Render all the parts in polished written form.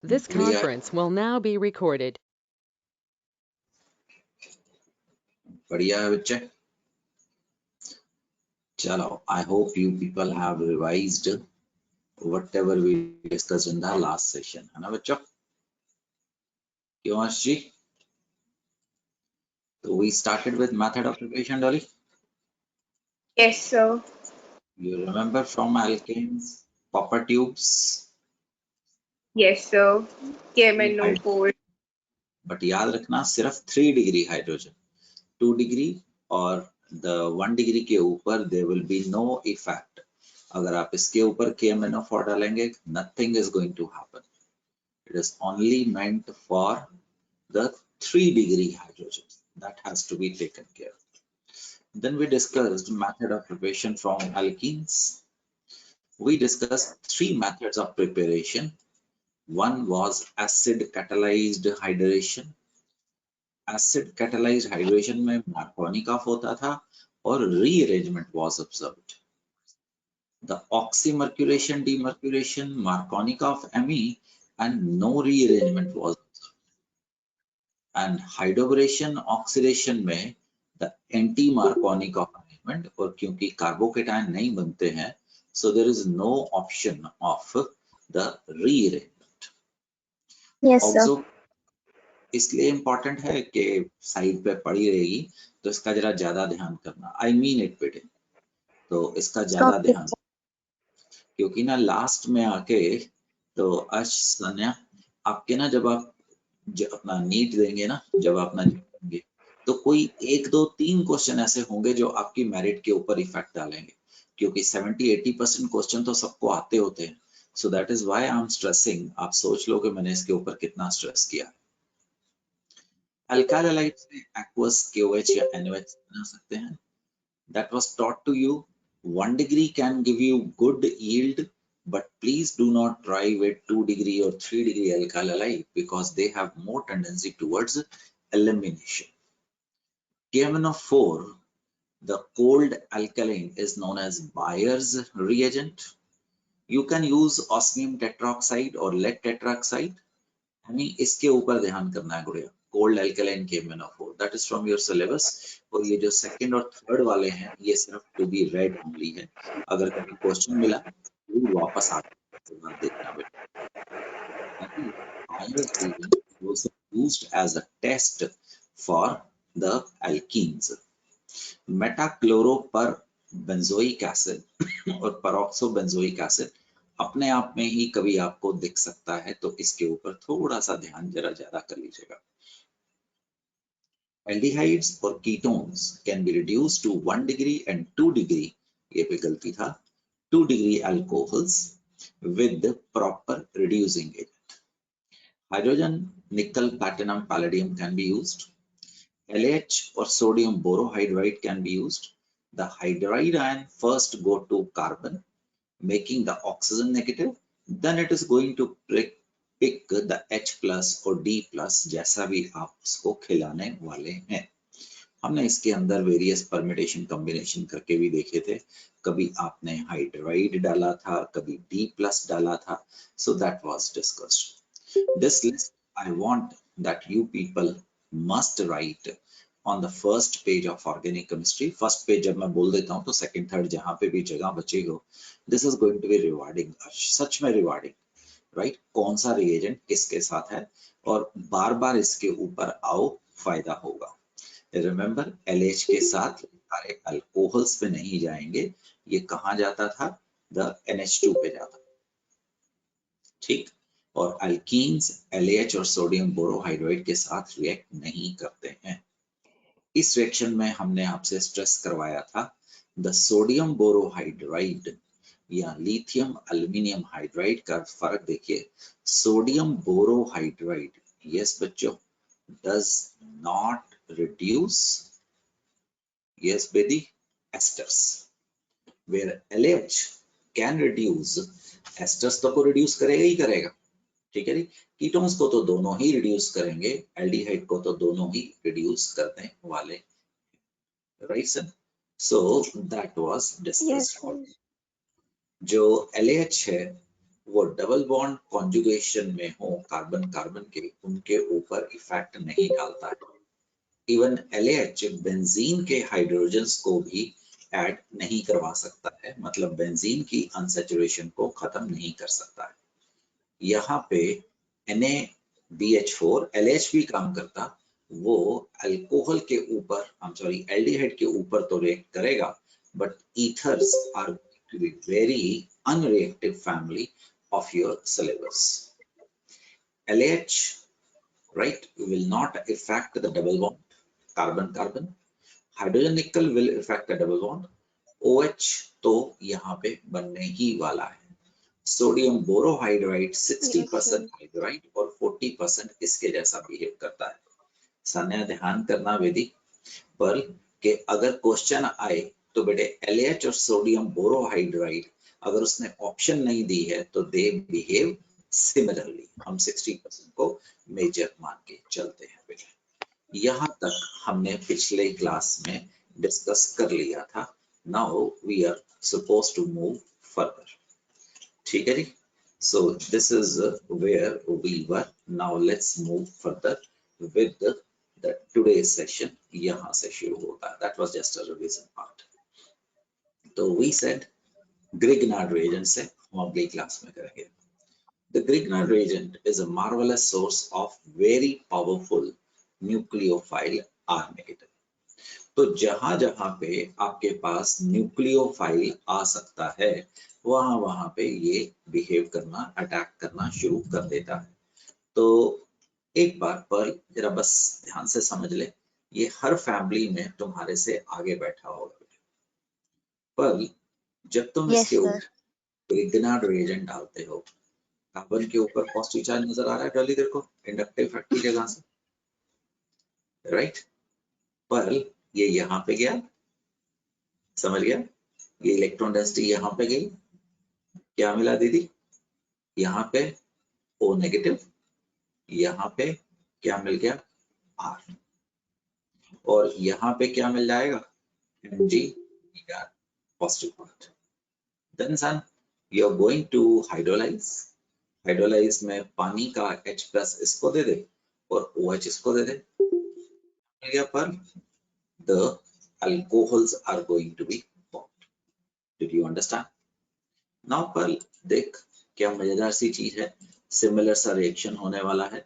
This बढ़िया conference will now be recorded. बढ़िया है बच्चे. चलो, I hope you people have revised whatever we discussed in the last session, है ना बच्चों? क्यों हर्ष जी? So we started with method of preparation, Dolly. Yes, sir. You remember from alkanes, copper tubes, Yes, sir. KMNO4. but याद रखना सिर्फ 3 degree hydrogen, 2 degree और the 1 degree के ऊपर there will be no effect. अगर आप इसके ऊपर KMNO4 डालेंगे, nothing is going to happen. It is only meant for the 3 degree hydrogen. That has to be taken care of. Then we discussed method of preparation from alkenes. We discussed 3 methods of preparation. One was acid catalyzed hydration. Acid catalyzed hydration में Markovnikov होता था और rearrangement was observed. The oxymercuration, demercuration, Markovnikov Me, and no rearrangement was observed. And hydroboration, oxidation में the anti-Markovnikov arrangement, और क्योंकि carbocation नहीं बनते हैं, so there is no option of the rearrangement. Yes, Also, sir. इसलिए important है कि side पे पड़ी रहेगी, तो इसका जरा ज्यादा ध्यान करना. I mean it बेटे, तो इसका ज्यादा ध्यान, क्योंकि ना लास्ट में आके तो सन्या आपके ना जब आप अपना नीट देंगे ना, जब आप अपना देंगे तो कोई 1, 2, 3 क्वेश्चन ऐसे होंगे जो आपकी मेरिट के ऊपर इफेक्ट डालेंगे, क्योंकि 70-80% क्वेश्चन तो सबको आते होते हैं. सो that is why I am stressing. आप सोच लो कि मैंने इसके ऊपर कितना स्ट्रेस किया. अल्काइल हैलाइड्स में एक्वस KOH या NOH बना सकते हैं. That was taught to you. 1 degree can give you good yield, but please do not try with 2 degree or 3 degree alkyl halide because they have more tendency towards elimination. KMNO4, the cold alkaline, is known as Bayer's reagent. You can use osmium tetroxide or lead tetroxide. हमें इसके ऊपर ध्यान करना है गुड़िया. Cold alkaline KMNO4, that is from your syllabus. और ये जो सेकंड और थर्ड वाले हैं ये सिर्फ टू बी रेड ओनली है. अगर कभी क्वेश्चन मिला तो वापस आकर देखना बेटा. also used as a test for the alkenes. Metachloroperbenzoic acid और पेरोक्सोबेंजोइक एसिड अपने आप में ही कभी आपको दिख सकता है, तो इसके ऊपर थोड़ा सा ध्यान जरा ज्यादा कर लीजिएगा. Aldehydes और ketones can be reduced to 1 degree and 2 degree. ये पे गलती था. 2 degree alcohols with the proper reducing agent. Hydrogen, nickel, platinum, palladium can be used. LH or sodium borohydride can be used. The hydride ion first go to carbon, making the oxygen negative. Then it is going to pick the H plus or D plus, जैसा भी आप उसको खिलाने वाले हैं. हमने इसके अंदर वेरियस परमिटेशन कॉम्बिनेशन करके भी देखे थे. कभी आपने हाइड्राइड डाला था, कभी D plus डाला था. So that was discussed. This list I want that you people must write on the first page of organic chemistry. First page जब मैं बोल देता हूँ तो second, third जहाँ पे भी जगह बचेगा, this is going to be rewarding. सच में rewarding, right? कौन सा reagent किसके साथ है और बार बार इसके ऊपर आओ, फायदा होगा. Remember, LH के साथ सारे अल्कोहल्स पे नहीं जाएंगे. ये कहाँ जाता था? The NH2 पे जाता. ठीक. और अल्कीन्स LH और सोडियम बोरोहाइड्राइड के साथ रिएक्ट नहीं करते हैं. इस रिएक्शन में हमने आपसे स्ट्रेस करवाया था द सोडियम बोरोहाइड्राइड या लिथियम एल्युमिनियम हाइड्राइड का फर्क देखिए. सोडियम बोरोहाइड्राइड, यस बच्चों, does not reduce, yes Bedi, esters, where LH can reduce. Esters तो को रिड्यूस करेगा ही करेगा, ठीक है जी. कीटोन्स को तो दोनों ही रिड्यूस करेंगे, एल्डिहाइड को तो दोनों ही रिड्यूस करने वाले, right sir. So that was discussed. जो LH है वो डबल बॉन्ड कॉन्जुगेशन में हो कार्बन कार्बन के, उनके ऊपर इफेक्ट नहीं डालता है। इवन LAH बेंजीन के हाइड्रोजन्स को भी ऐड नहीं करवा सकता है, मतलब बेंजीन की अनसैचुरेशन को खत्म नहीं कर सकता है। यहाँ पे NaBH4 LH भी काम करता, वो अल्कोहल के ऊपर, एल्डिहाइड के ऊपर तो रिएक्ट करेगा, but ethers are very unreactive family of your syllabus. LH, right, will not affect the double bond carbon carbon. Hydrogen nickel will affect the double bond. OH तो यहाँ पे बनने ही वाला है। सोडियम बोरोहाइड्राइड 60% हाइड्राइड और 40% इसके जैसा बिहेव करता है। सान्या ध्यान करना वेदी पर कि अगर क्वेश्चन आए तो बेटे LH और सोडियम बोरोहाइड्राइड अगर उसने ऑप्शन नहीं दी है तो दे बिहेव सिमिलरली। हम 60% को मेजर मान के चलते हैं बेटे। यहाँ तक हमने पिछले क्लास में डिस्कस कर लिया था। Now we are suppose to move further. ठीक है जी। So this is where we were. Now let's move further with the today's session. यहाँ से शुरू होता है। That was just a revision part. तो we said Grignard reagent से हम अगली क्लास में करेंगे। The Grignard reagent is a marvelous source of very powerful nucleophile R negative. तो जहां जहां पे आपके पास न्यूक्लियोफाइल आ सकता है वहां वहां पे ये बिहेव करना, अटैक करना शुरू कर देता है। तो एक बार पर जरा बस ध्यान से समझ ले, ये हर फैमिली में तुम्हारे से आगे बैठा होगा। पर जब तुम इसके ऊपर ग्रिग्नार्ड रिएजेंट डालते हो, कार्बन के ऊपर पॉजिटिव चार्ज नजर आ रहा है जल्दी देखो, इंडक्टिव इफेक्ट की जगह से, राइट। पर ये यहाँ पे गया, समझ गया, ये इलेक्ट्रॉन डेंसिटी यहाँ पे गई, क्या मिला दीदी, यहाँ पे O नेगेटिव, यहाँ पे क्या मिल गया R, और यहाँ पे क्या मिल जाएगा Mg positive part. Then son you are going to hydrolyse, hydrolyse में पानी का H प्लस इसको दे दे और OH इसको दे दे, मिल गया। पर the alcohols are going to be formed. Did you understand? Now पर देख क्या मजेदार सी चीज है, सिमिलर सा रिएक्शन होने वाला है।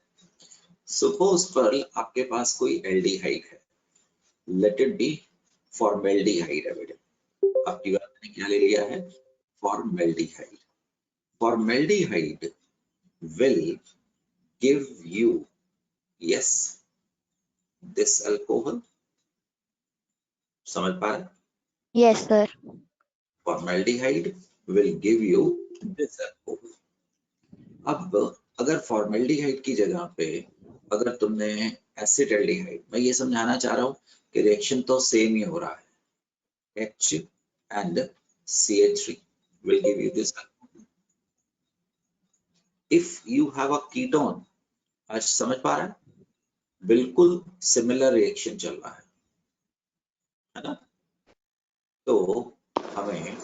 सपोज पर आपके पास कोई एल्डिहाइड है, लेट इट बी फॉर्मेल्डिहाइड है बेटे, आपकी बात ने क्या ले लिया है, formaldehyde. Formaldehyde will give you, yes, this alcohol, समझ पा रहे? Yes, sir. Formaldehyde will give you this alcohol। अब अगर फॉर्मेल्डिहाइड की जगह पे अगर तुमने एसिटाल्डिहाइड, मैं ये समझाना चाह रहा हूँ कि रिएक्शन तो सेम ही हो रहा है, H and CH3 will give you this alcohol। If you have a ketone, आज समझ पा रहा है, बिल्कुल सिमिलर रिएक्शन चल रहा है ना, तो हमें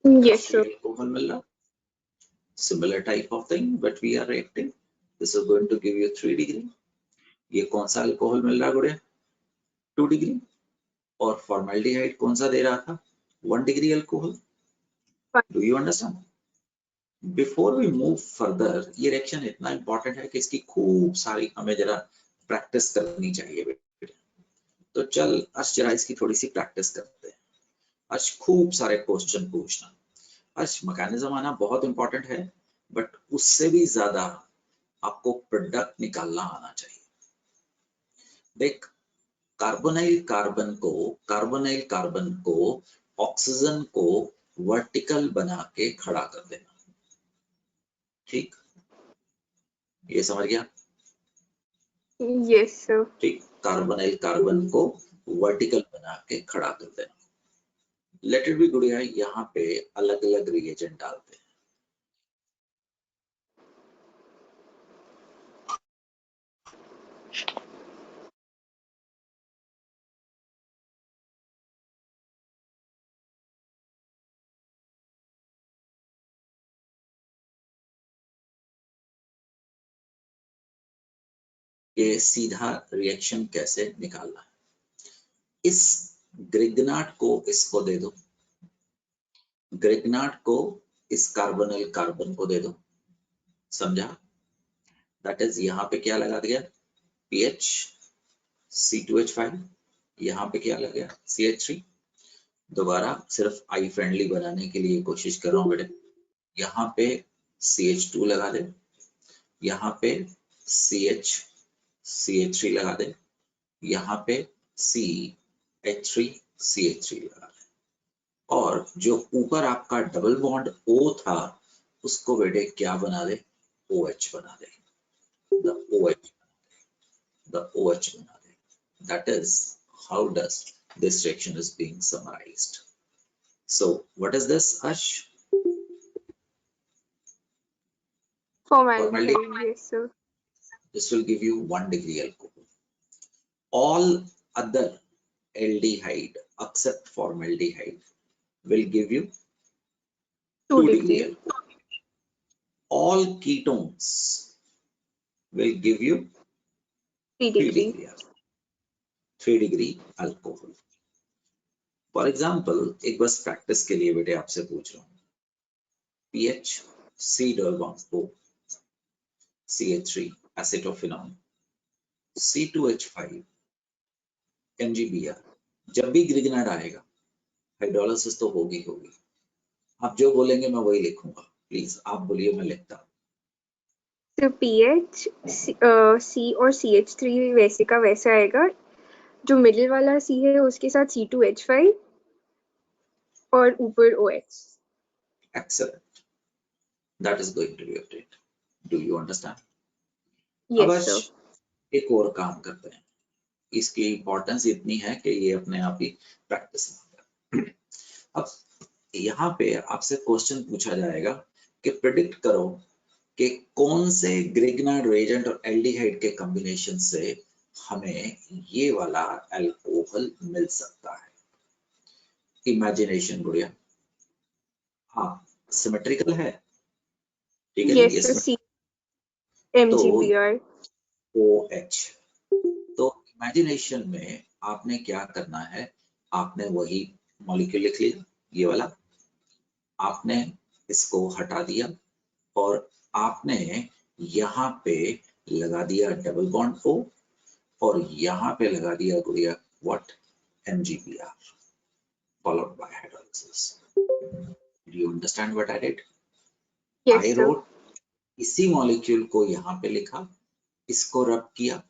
alcohol मिल रहा, similar type of thing, but we are reacting, this is going to give you 3 degree। ये कौन सा अल्कोहल मिल रहा है गुड़िया, 2 डिग्री, और फॉर्मेल्डिहाइड कौन सा दे रहा था, 1 degree alcohol. Do you understand? Before we move further, ये रिएक्शन इतना इंपॉर्टेंट है कि इसकी खूब सारी हमें जरा प्रैक्टिस करनी चाहिए बेटे। तो चल आज जरा इसकी थोड़ी सी प्रैक्टिस करते हैं। आज खूब सारे क्वेश्चन पूछना, आज मैकेनिज्म आना बहुत इंपॉर्टेंट है, बट उससे भी ज्यादा आपको प्रोडक्ट निकालना आना चाहिए। देख, कार्बोनाइल कार्बन को ऑक्सीजन को वर्टिकल बना के खड़ा कर देना, ठीक, ये समझ गया? Yes, sir. ठीक, कार्बोनाइल कार्बन को वर्टिकल बना के खड़ा कर देना। लेट इट बी गुड़िया, यहाँ पे अलग अलग रिएजेंट डालते हैं। कि सीधा रिएक्शन कैसे निकालना है। इस ग्रिग्नाट को इसको दे दो, ग्रिग्नाट को इस कार्बोनिल कार्बन को दे दो, समझा? दैट इज यहाँ पे क्या लगा दिया PH C2H5, यहाँ पे क्या लग गया CH3। दोबारा सिर्फ आई फ्रेंडली बनाने के लिए कोशिश कर रहा हूँ बेटे, यहाँ पे CH2 लगा दे, यहाँ पे CH3 लगा दे, यहाँ पे CH3 लगा दे, और जो ऊपर आपका डबल बॉन्ड O था उसको बेटे क्या बना दे OH बना दे, the OH बना दे। That is how does this reaction is being summarized. So what is this, Ash? Formaldehyde, yes sir. This will give you 1 degree alcohol. All other aldehyde except formaldehyde will give you 2 degree alcohol. All ketones will give you 3 degree. 3 degree alcohol. For example, एक बस practice के लिए बेटे आपसे पूछ रहा हूँ, PH C double bond O, CH3 acetophenone, C2H5 MgBr। जब भी ग्रिग्नाइड आएगा हाइड्रोलिसिस तो होगी। आप जो बोलेंगे मैं वही लिखूंगा, प्लीज आप बोलिए मैं लिखता हूँ। तो PH C और CH3 वैसे का वैसा आएगा, जो मिडिल वाला C है उसके साथ C2H5 और ऊपर OH। Excellent. That is going to be updated. Do you understand? Yes sir. एक और काम करते हैं, इसकी इंपॉर्टेंस इतनी है कि ये अपने आप ही प्रैक्टिस में। अब यहाँ पे आपसे क्वेश्चन पूछा जाएगा कि प्रेडिक्ट करो कि कौन से ग्रिग्नाइड रिएजेंट और एल्डिहाइड के कॉम्बिनेशन से हमें ये वाला अल्कोहल मिल सकता है। इमेजिनेशन गुड़िया, हाँ सिमेट्रिकल है, ठीक है? Yes sir. C MgBr OH। तो इमेजिनेशन में आपने क्या करना है, आपने वही मॉलिक्यूल लिख लिया, ये वाला आपने इसको हटा दिया और आपने यहाँ पे लगा दिया डबल बॉन्ड O और यहाँ पे लगा दिया गुड़िया what MgBr followed by hydrolysis. Do you understand what I did? Yes I sir. wrote, इसी मॉलिक्यूल को यहाँ पे लिखा, इसको रब किया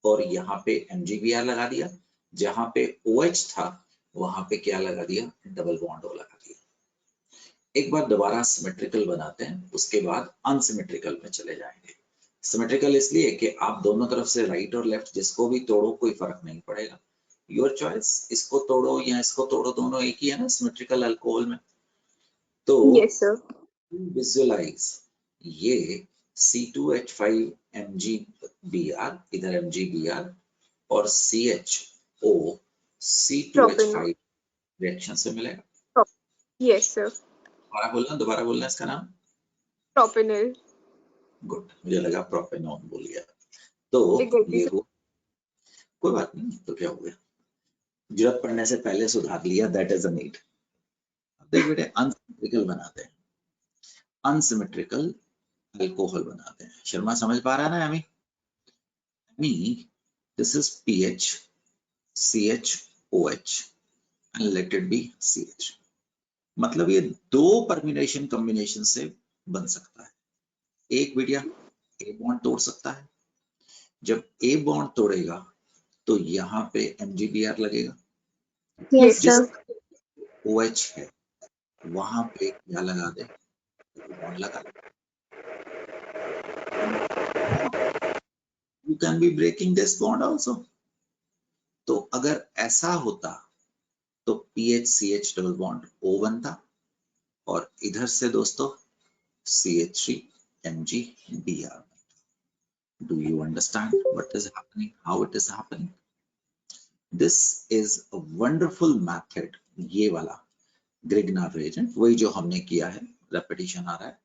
और यहाँ पे MgBr लगा दिया, जहाँ पे OH था वहां पे क्या लगा दिया डबल बॉन्ड O लगा दिया। एक बार दोबारा सिमेट्रिकल बनाते हैं, उसके बाद अनसिमेट्रिकल में चले जाएंगे। सिमेट्रिकल इसलिए कि आप दोनों तरफ से राइट और लेफ्ट जिसको भी तोड़ो कोई फर्क नहीं पड़ेगा, योर चॉइस, इसको तोड़ो या इसको तोड़ो, दोनों एक ही है ना सिमेट्रिकल अल्कोहल में। तो Yes sir. विजुअलाइज ये C2H5 MgBr, इधर MgBr और CHO C2H5 रिएक्शन से मिलेगा। Yes sir. दोबारा बोलना इसका नाम Propanol. गुड, मुझे लगा प्रोपेनॉन बोल गया। तो ये हुआ, कोई बात नहीं, तो क्या हो गया, जरूरत पड़ने से पहले सुधार लिया, दैट इज अ नीड। अब देख बेटे अनसिमेट्रिकल बनाते हैं, अनसिमेट्रिकल अल्कोहल बनाते हैं। शर्मा समझ पा रहा है ना? This is PH CHOH and let it be CH। मतलब ये दो परम्यूटेशन कॉम्बिनेशन से बन सकता है। एक बेटिया A बॉन्ड तोड़ सकता है, जब A बॉन्ड तोड़ेगा तो यहाँ पे MgBr लगेगा। Yes जिस sir. OH है वहां पे क्या लगा दे, बॉन्ड लगा दे। You can be breaking this bond also। तो अगर ऐसा होता तो PH-CH डबल बॉन्ड O बनता और इधर से दोस्तों CH3 MgBr। Do you understand what is happening, how it is happening? This is a wonderful method, ये वाला ग्रिग्नाइड रिएजेंट, वही जो हमने किया है, रेपिटेशन आ रहा है।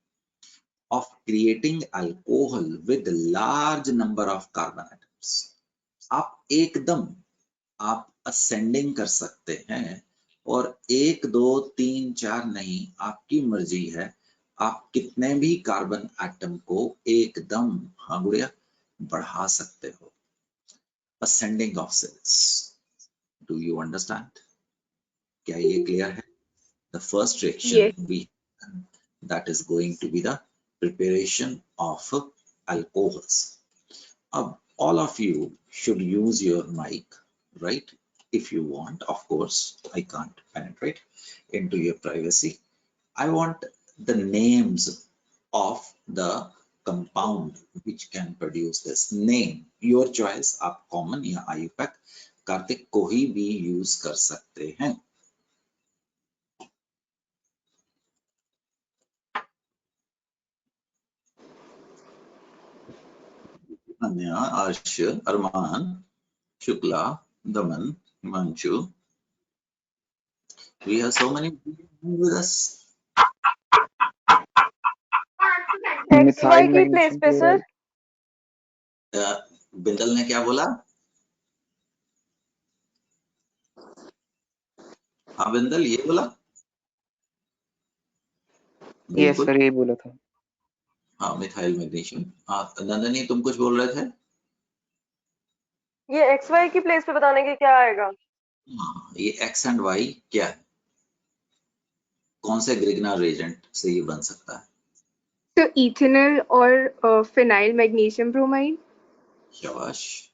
of creating alcohol with large number of carbon atoms. आप एकदम आप ascending कर सकते हैं और 1 2 3 4 नहीं, आपकी मर्जी है, आप कितने भी कार्बन एटम को एकदम, हाँ गुड़िया, बढ़ा सकते हो. ascending of cells. Do you understand? क्या ये क्लियर है? The first reaction Yes. we that is going to be the preparation of alcohols. अब all of you should use your mic, right? If you want, of course, I can't penetrate into your privacy. I want the names of the compound which can produce this. Name, your choice. आप common या IUPAC, Kartik कोई भी use कर सकते हैं. अन्या, अर्श, अरमान, शुक्ला, दमन, Himanshu. We have so many people with us. XY की place पे सर. बिंदल ने क्या बोला? हाँ बिंदल, ये बोला. यस सर, यही बोला था. हाँ, मिथाइल मैग्नीशियम. हाँ नंदनी, तुम कुछ बोल रहे थे? ये XY की प्लेस पे बताने के क्या आएगा? हाँ, ये X एंड Y क्या है? कौन से ग्रिग्नार रेजेंट से ये बन सकता है? तो इथेनॉल और फिनाइल मैग्नीशियम ब्रोमाइड. शाबाश,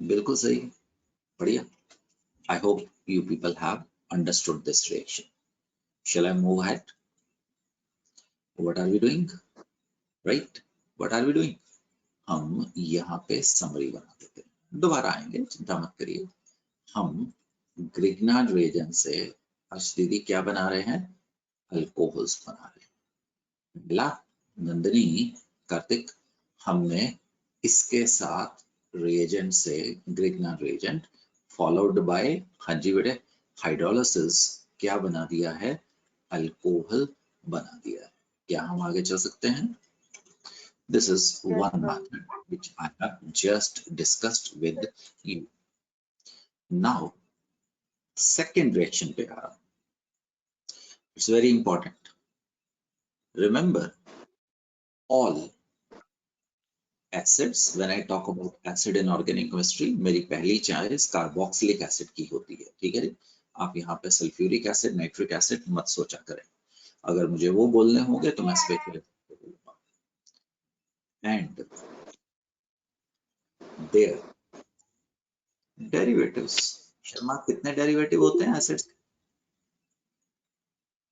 बिल्कुल सही, बढ़िया. I hope you people have understood this reaction. Shall I move ahead? What are we doing? Right? What are we doing? हम यहाँ पे समरी बना देते हैं. दोबारा आएंगे, चिंता मत करिए. हम ग्रिग्नार्ड रेजेंट से अर्श दीदी क्या बना रहे हैं? अल्कोहल्स बना रहे हैं. मिला? नंदनी, कार्तिक, हमने इसके साथ रेजेंट से ग्रिग्नार्ड रेजेंट फॉलोड बाय, हाँ जी बेटे, हाइड्रोलिसिस क्या बना दिया है? अल्कोहल बना दिया है. क्या हम आगे चल सकते हैं? This is one method which I have just discussed with you. Now, second reaction पे आ रहा. It's very important. Remember, all acids, when I talk about acid in organic chemistry, मेरी पहली चॉइस कार्बोक्सिलिक एसिड की होती है. ठीक है जी? आप यहाँ पे सल्फ्यूरिक एसिड, नाइट्रिक एसिड मत सोचा करें. अगर मुझे वो बोलने होंगे तो मैं स्पेशल बोलूंगा. And their derivatives. शर्मा, कितने डेरिवेटिव होते हैं एसिड्स?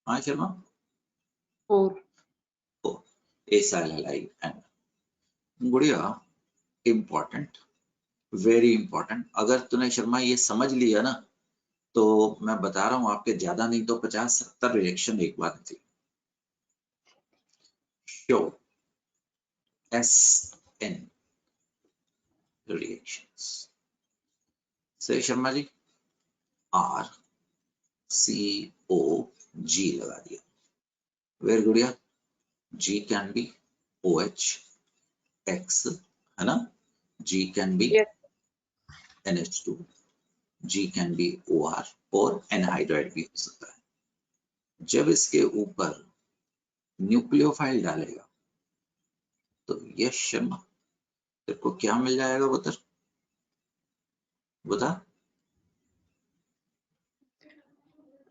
हाँ शर्मा? 4. एसाइल हैलाइड एंड गुड़िया, इम्पोर्टेंट, वेरी इंपॉर्टेंट. अगर तूने शर्मा ये समझ लिया ना, तो मैं बता रहा हूँ आपके ज्यादा नहीं तो 50-70 रिएक्शन एक बार निकले. शो SN रिएक्शंस से शर्मा जी RCOG लगा दिया. वेर गुड़िया? G can be OH X, है ना? G can be NH2, G can be OR और एनहाइड्राइड भी हो सकता है. जब इसके ऊपर न्यूक्लियोफाइल डालेगा तो यश शर्मा, तेरे को क्या मिल जाएगा? बता.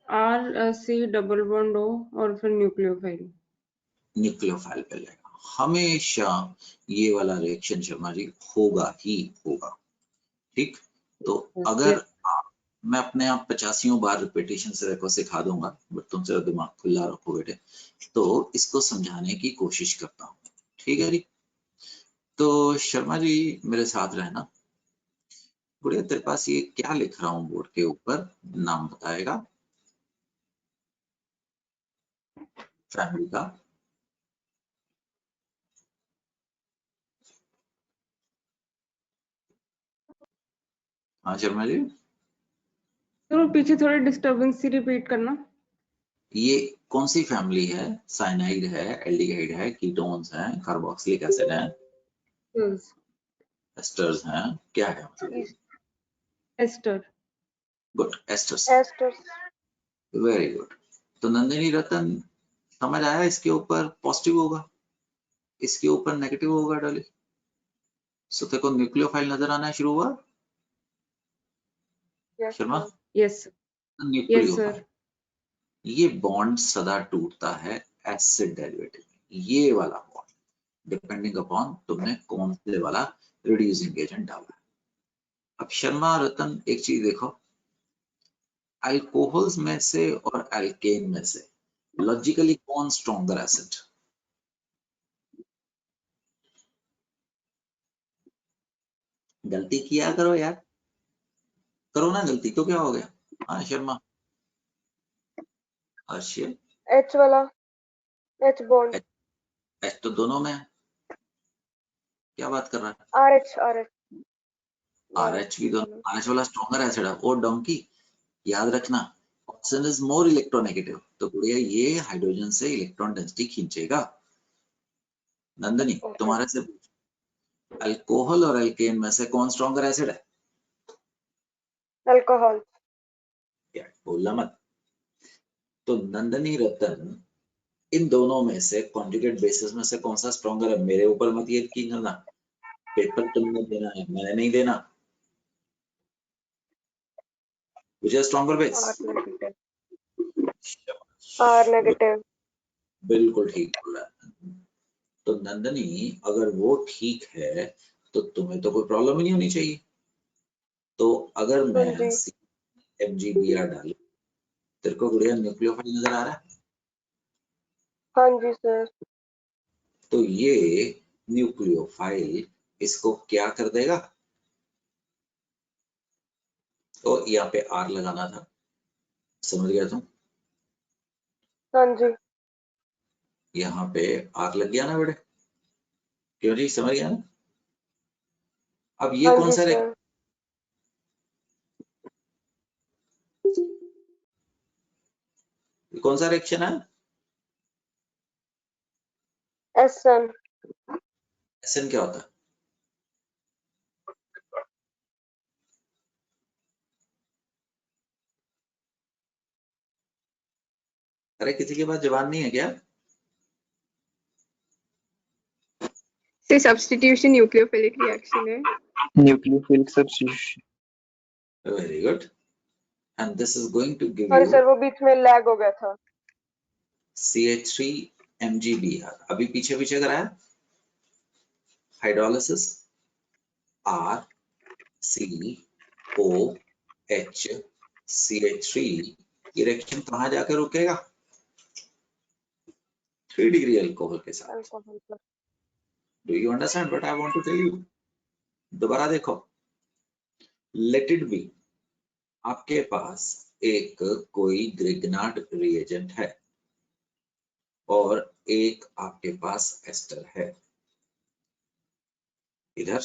RC डबल बॉन्ड O और फिर न्यूक्लियोफाइल. न्यूक्लियोफाइल मिल जाएगा. हमेशा ये वाला रिएक्शन शर्मा जी होगा ही होगा. ठीक? तो अगर मैं अपने आप 85 बार रिपीटेशन से देखो सिखा दूंगा, बट तुम जरा दिमाग खुला रखो बेटे, तो इसको समझाने की कोशिश करता हूँ. ठीक है जी? तो शर्मा जी मेरे साथ रहना. गुड़िया, तेरे पास ये क्या लिख रहा हूँ बोर्ड के ऊपर? नाम बताएगा फैमिली का? हाँ शर्मा जी? तो पीछे थोड़ी डिस्टरबेंस सी रिपीट करना. ये कौन सी फैमिली है? साइनाइड है, एल्डिहाइड है, कीटोन्स हैं, कार्बोक्सिलिक एसिड है, Yes. एस्टर्स हैं, क्या है मतलब? Ester. Good, asters, asters. Very good. तो नंदिनी रतन समझ आया? इसके ऊपर पॉजिटिव होगा, इसके ऊपर नेगेटिव होगा डॉली। सो तेरे को न्यूक्लियोफाइल नजर आना शुरू हुआ yes Sharma? Sir. Yes. Yes, nucleophile, sir. ये बॉन्ड सदा टूटता है एसिड डेरिवेटिव में, ये वाला बॉन्ड, डिपेंडिंग अपॉन तुमने कौन से वाला रिड्यूसिंग एजेंट डाला है। अब शर्मा रतन एक चीज देखो, अल्कोहल्स में से और एल्केन में से लॉजिकली कौन स्ट्रॉन्गर एसिड? गलती किया करो यार, करो ना गलती, तो क्या हो गया? हाँ शर्मा, हर्षिल, एच वाला, एच बॉन्ड। एच तो दोनों में है, क्या बात कर रहा है? R H, R H. RH भी दोनों, RH वाला स्ट्रॉन्गर एसिड है। और डोंकी याद रखना, ऑक्सीजन इज मोर इलेक्ट्रोनेगेटिव, तो गुड़िया ये हाइड्रोजन से इलेक्ट्रॉन डेंसिटी खींचेगा। नंदनी तुम्हारे से अल्कोहल और एल्केन में से कौन स्ट्रॉन्गर एसिड है? अल्कोहल। क्या बोलना मत। तो नंदनी रतन, इन दोनों में से कॉन्जुगेट बेसिस में से कौन सा स्ट्रॉन्गर है? मेरे ऊपर मत ये की करना, पेपर तुमने देना है, मैंने नहीं देना। Which is stronger base? R negative. R negative. बिल्कुल ठीक बोला। तो नंदनी अगर वो ठीक है तो तुम्हें तो कोई प्रॉब्लम ही नहीं होनी चाहिए। तो अगर हाँ मैं जी। MgBr डालू, तेरे को गुड़िया न्यूक्लियोफाइल नजर आ रहा है? हाँ जी सर। तो ये न्यूक्लियोफाइल इसको क्या कर देगा? तो यहाँ पे R लगाना था, समझ गया तुम? हाँ जी। यहाँ पे R लग गया ना बेटे? क्यों जी, समझ गया ना? अब ये हाँ कौन जी सा सर। कौन सा रिएक्शन है? एसन। एसन क्या होता है? अरे किसी के पास जवान नहीं है क्या? से सब्स्टिट्यूशन न्यूक्लियोफिलिक रिएक्शन है। Nucleophilic substitution. Very good, and this is going to give sorry you sir, वो बीच में लैग हो गया था। CH3MgBr। अभी पीछे पीछे कराया, हाइड्रोलिसिस RCOH CH3, ये रिएक्शन कहाँ जाकर रुकेगा? 3 डिग्री अल्कोहल के साथ। अल्कोहल पर। Do you understand what I want to tell you? दोबारा देखो, लेट इट बी आपके पास एक कोई ग्रिग्नार्ड रिएजेंट है और एक आपके पास एस्टर है। इधर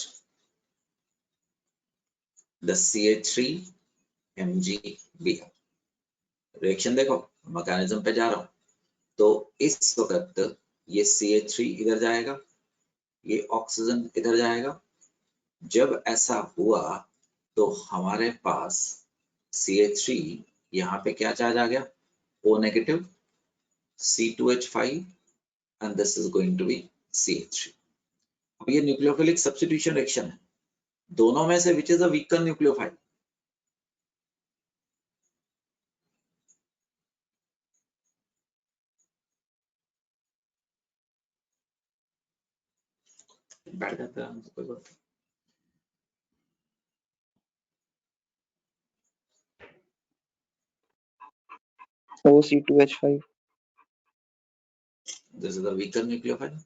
द CH3MgBr रिएक्शन देखो, मैकेनिज्म पे जा रहा हूं। तो इस वक्त ये CH3 इधर जाएगा, ये ऑक्सीजन इधर जाएगा। जब ऐसा हुआ तो हमारे पास CH3 यहाँ पे क्या चार्ज आ गया? O negative, C2H5 and this is going to be CH3। अब ये न्यूक्लियोफिलिक सब्स्टिट्यूशन रिएक्शन है, दोनों में से which is a weaker nucleophile? बैठ जाता है कोई बात। OC2H5। This is a weaker nucleophile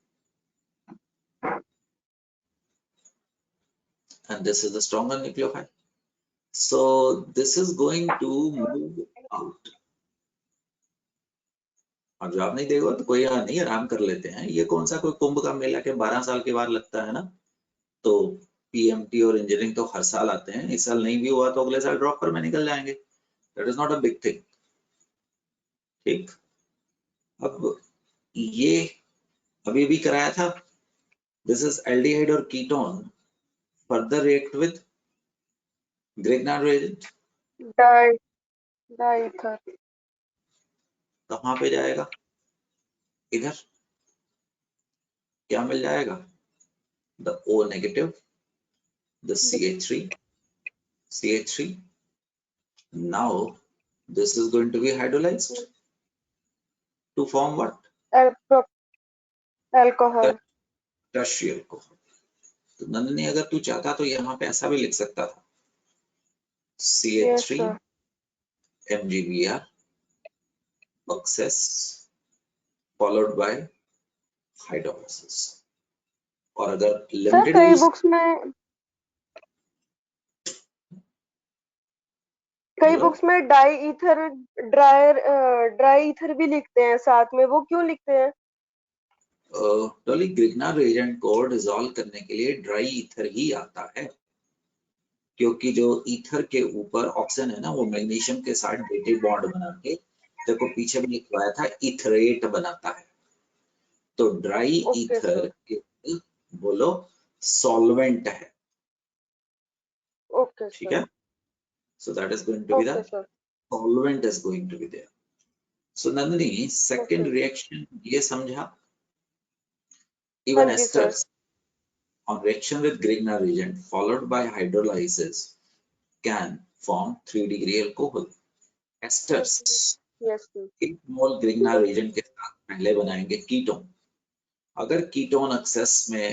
and this is the stronger nucleophile. So this is going to move out। अब जवाब नहीं देगा तो कोई नहीं, आराम कर लेते हैं। ये कौन सा कोई कुंभ का मेला के 12 साल के बाद लगता है ना? तो PMT और इंजीनियरिंग तो हर साल आते हैं, इस साल नहीं भी हुआ तो अगले साल ड्रॉप पर में निकल जाएंगे। That is not a big thing. ठीक, अब ये अभी भी कराया था, दिस इज एल्डिहाइड और ketone further react with Grignard reagent, diether. कहाँ पे जाएगा? इधर क्या मिल जाएगा? The O negative, the CH3. Now this is going to be hydrolyzed to form what? Alcohol. Tertiary alcohol. तो नंदनी अगर तू चाहता तो यहाँ पे ऐसा भी लिख सकता था, CH3 MgBr success followed by hydrolysis. और अगर सर लिमिटेड कई यूज, बुक्स में ड्राई ईथर भी लिखते हैं साथ में, वो क्यों लिखते हैं? डॉली ग्रिग्नार्ड रिएजेंट को डिसॉल्व करने के लिए ड्राई ईथर ही आता है, क्योंकि जो ईथर के ऊपर ऑक्सीजन है ना, वो मैग्नीशियम के साथ डेटेड बॉन्ड बना के, देखो पीछे भी लिखवाया था, इथरेट बनाता है। तो ड्राई ईथर बोलो सॉल्वेंट है, ठीक है? So that is going to be the solvent is going to be there. So Nandini second reaction ये समझा, even esters on reaction with Grignard reagent followed by hydrolysis can form 3-degree alcohol. Esters एक मोल Grignard reagent के साथ पहले बनाएंगे ketone. अगर ketone access में,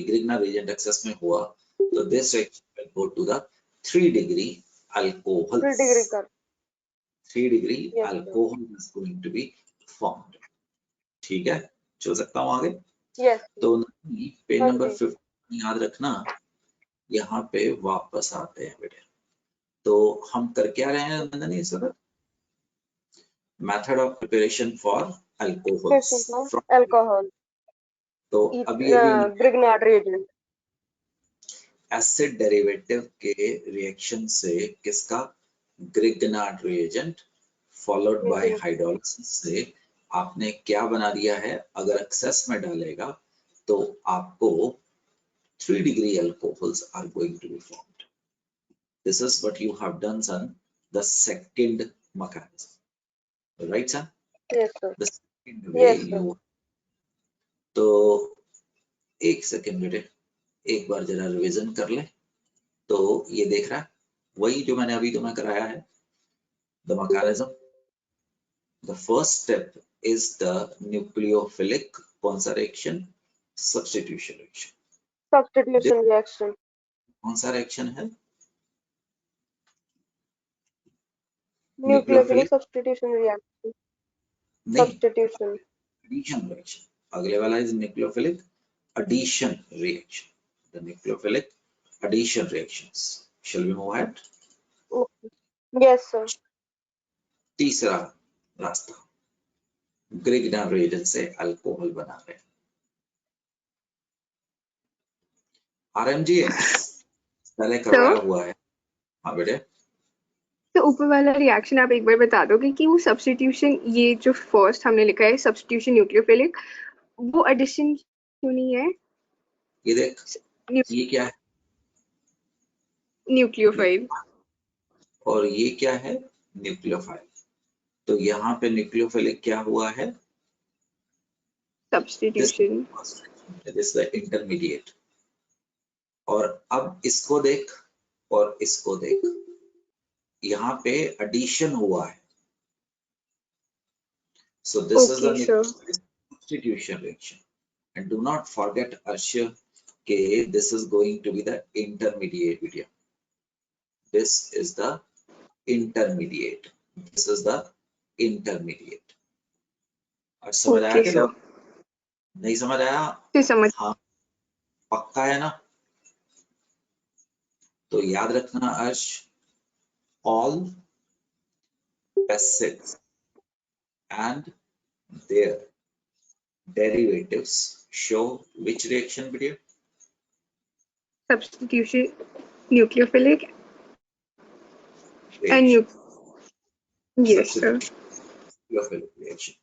Grignard reagent access में हुआ तो this reaction will go to the 3-degree alcohols. 3-degree alcohol is going to be formed. ठीक है, चल सकता हूँ आगे? तो पेज नंबर 15 याद रखना, यहाँ पे वापस आते हैं बेटे। तो हम कर क्या रहे हैं Nandini sir? Method of preparation for alcohol. तो अभी ग्रिग्नार्ड रिएजेंट एसिड डेरिवेटिव के रिएक्शन से किसका? Grignard reagent followed by hydrolysis से आपने क्या बना दिया है? अगर एक्सेस में डालेगा तो आपको 3-degree alcohols are going to be formed. This is what you have done, son. The second mechanism, right, son? Yes, sir. The second way you. तो एक सेकेंड बेटे, एक बार जरा रिवीजन कर ले। तो ये देख रहा है वही जो मैंने अभी तुम्हें कराया है, the mechanism. The first step is the nucleophilic कौन सा reaction? Substitution reaction. Substitution reaction. कौन सा reaction है? Nucleophilic substitution reaction. Substitution. Addition reaction. अगले वाला is nucleophilic addition reaction. The nucleophilic addition reactions. Shall we move ahead? Okay. Yes, sir. तीसरा रास्ता, Grignard reagent से अल्कोहल बना रहे हैं। RMGX पहले करवाया हुआ है। हाँ बेटे। तो ऊपर वाला रिएक्शन आप एक बार बता दोगे कि वो सब्स्टिट्यूशन, ये जो फर्स्ट हमने लिखा है सब्स्टिट्यूशन न्यूक्लियोफिलिक, वो एडिशन क्यों नहीं है? ये देख, ये क्या है? न्यूक्लियोफाइल। और ये क्या है? न्यूक्लियोफाइल। तो यहाँ पे न्यूक्लियोफिलिक क्या हुआ है? सब्स्टिट्यूशन। This the intermediate. और अब इसको देख और इसको देख, यहाँ पे एडिशन हुआ है। So this is the substitution reaction. And do not forget, Arshia, okay, this is going to be the intermediate video. This is the intermediate. This is the intermediate. और समझ आया क्या? नहीं समझ आया? समझ। हाँ, पक्का है ना? तो याद रखना अर्श, all acids and their derivatives show which reaction video? Substitution, nucleophilic reaction. And yes, sir. Nucleophilic reaction.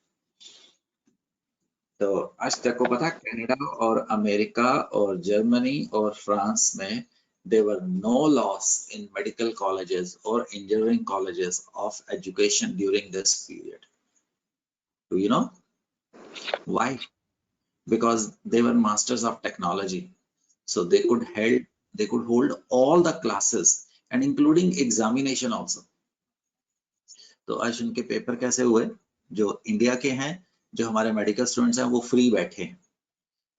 तो आज तक को पता, कनाडा और अमेरिका और जर्मनी और फ्रांस में there were no laws in medical colleges or engineering colleges of education during this period. Do you know why? Because they were masters of technology, so they could hold all the classes and including examination also. तो आज उनके paper कैसे हुए? जो India के हैं, जो हमारे मेडिकल स्टूडेंट्स हैं, वो फ्री बैठे हैं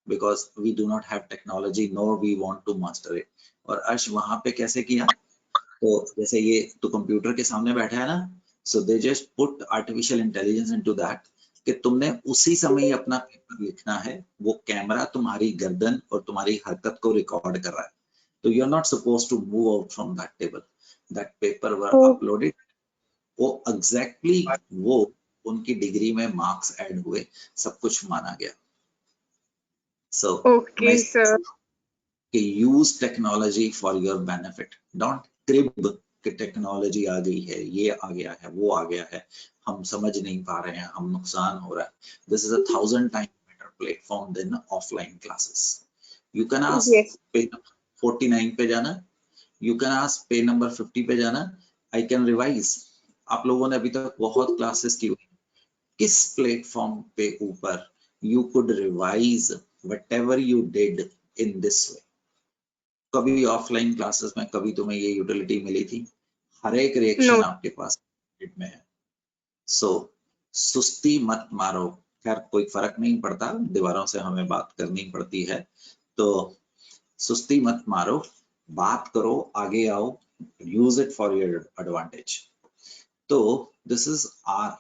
because we do not have technology nor we want to master it. और अर्श वहां पे कैसे किया? तो जैसे ये तो कंप्यूटर के सामने बैठा है ना, so they just put artificial intelligence into that कि तुमने उसी समय ही अपना पेपर लिखना है, वो कैमरा तुम्हारी गर्दन और तुम्हारी हरकत को रिकॉर्ड कर रहा है, तो you are not suppose to move out from that table, that paper were uploaded, वो एग्जैक्टली वो उनकी डिग्री में मार्क्स ऐड हुए, सब कुछ माना गया. So Okay, sir. use technology for your benefit. Don't crib कि टेक्नोलॉजी आ गई है, ये आ गया है, वो आ गया है, हम समझ नहीं पा रहे हैं, हम नुकसान हो रहा है. This is 1,000 times better platform than offline classes. You can ask Yes. पे 49 पे जाना, you can ask पे नंबर 50 पे जाना, I can revise. आप लोगों ने अभी तक बहुत क्लासेस की हुई, किस प्लेटफॉर्म पे ऊपर you could revise whatever you did in this way. कभी ऑफलाइन क्लासेस में कभी तुम्हें ये यूटिलिटी मिली थी? हर एक रिएक्शन No. आपके पास में है. सो सुस्ती मत मारो. खैर कोई फर्क नहीं पड़ता, दीवारों से हमें बात करनी पड़ती है, तो सुस्ती मत मारो, बात करो, आगे आओ, use it for your advantage. तो this is R,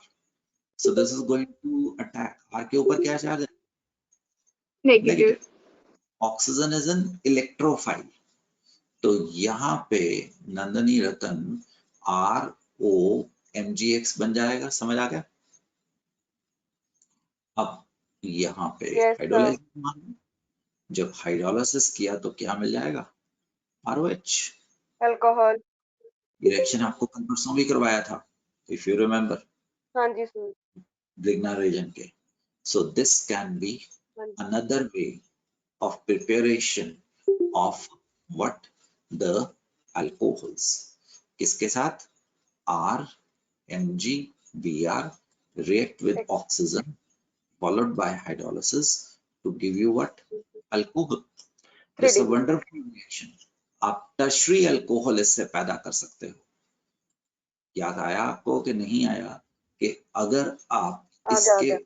so this is going to attack. R के ऊपर क्या चार्ज है? Negative. Oxygen is an electrophile. तो यहाँ पे नंदनी रतन ROMgx बन जाएगा. समझ आ गया? अब यहाँ पे हाइड्रोलाइसिस, जब हाइड्रोलाइसिस किया तो क्या मिल जाएगा? ROH. अल्कोहल. रिएक्शन आपको कल परसों भी करवाया था, इफ यू रिमेम्बर, हाँ जी सर. ग्रिग्नार रीजन के. So this can be another way of preparation of what? The alcohols. किसके साथ? R, Mg, Br react with oxygen followed by hydrolysis to give you what? Alcohol. This is a wonderful reaction. आप tertiary alcohol इससे पैदा कर सकते हो. याद आया आपको कि नहीं आया कि अगर आप इसके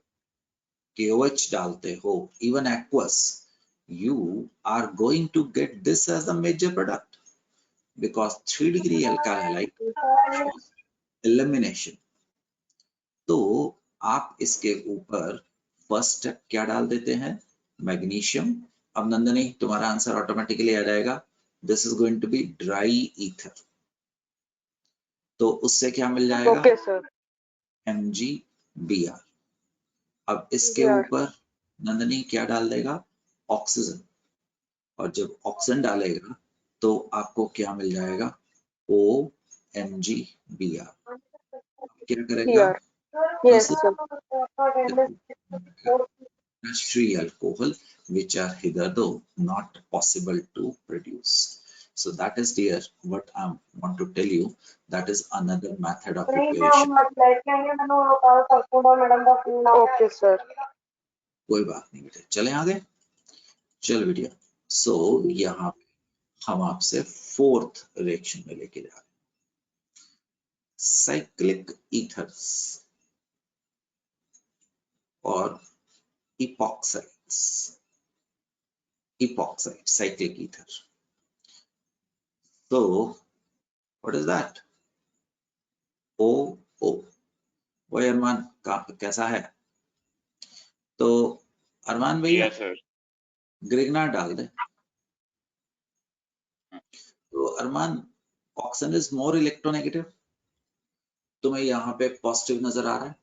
KOH डालते हो, even aqueous, you are going to get this as a major product because 3 degree alkyl halide elimination. तो आप इसके ऊपर फर्स्ट स्टेप क्या डाल देते हैं? मैग्नीशियम. अब नंदनी तुम्हारा आंसर ऑटोमेटिकली आ जाएगा. This is going to be dry ether. तो उससे क्या मिल जाएगा? Okay sir. MgBr. अब इसके ऊपर नंदनी क्या डाल देगा? ऑक्सीजन. और जब ऑक्सीजन डालेगा तो आपको क्या मिल जाएगा? OMgBr. क्या करेगा? Tertiary alcohol which are hitherto not possible to produce. So that is dear what I want to tell you, that is another method of preparation. Okay sir. कोई बात नहीं बेटे, चले आगे. चल बेटिया. सो यहाँ हम आपसे फोर्थ रिएक्शन में लेके जा रहे हैं, साइक्लिक ईथर्स और epoxides. Epoxide, cyclic ether. So what is that? OO. वो अरमान कैसा है? तो अरमान भैया ग्रिग्नार डाल दे. तो अरमान, ऑक्सीजन इज मोर इलेक्ट्रोनेगेटिव. तुम्हें यहाँ पे पॉजिटिव नजर आ रहा है?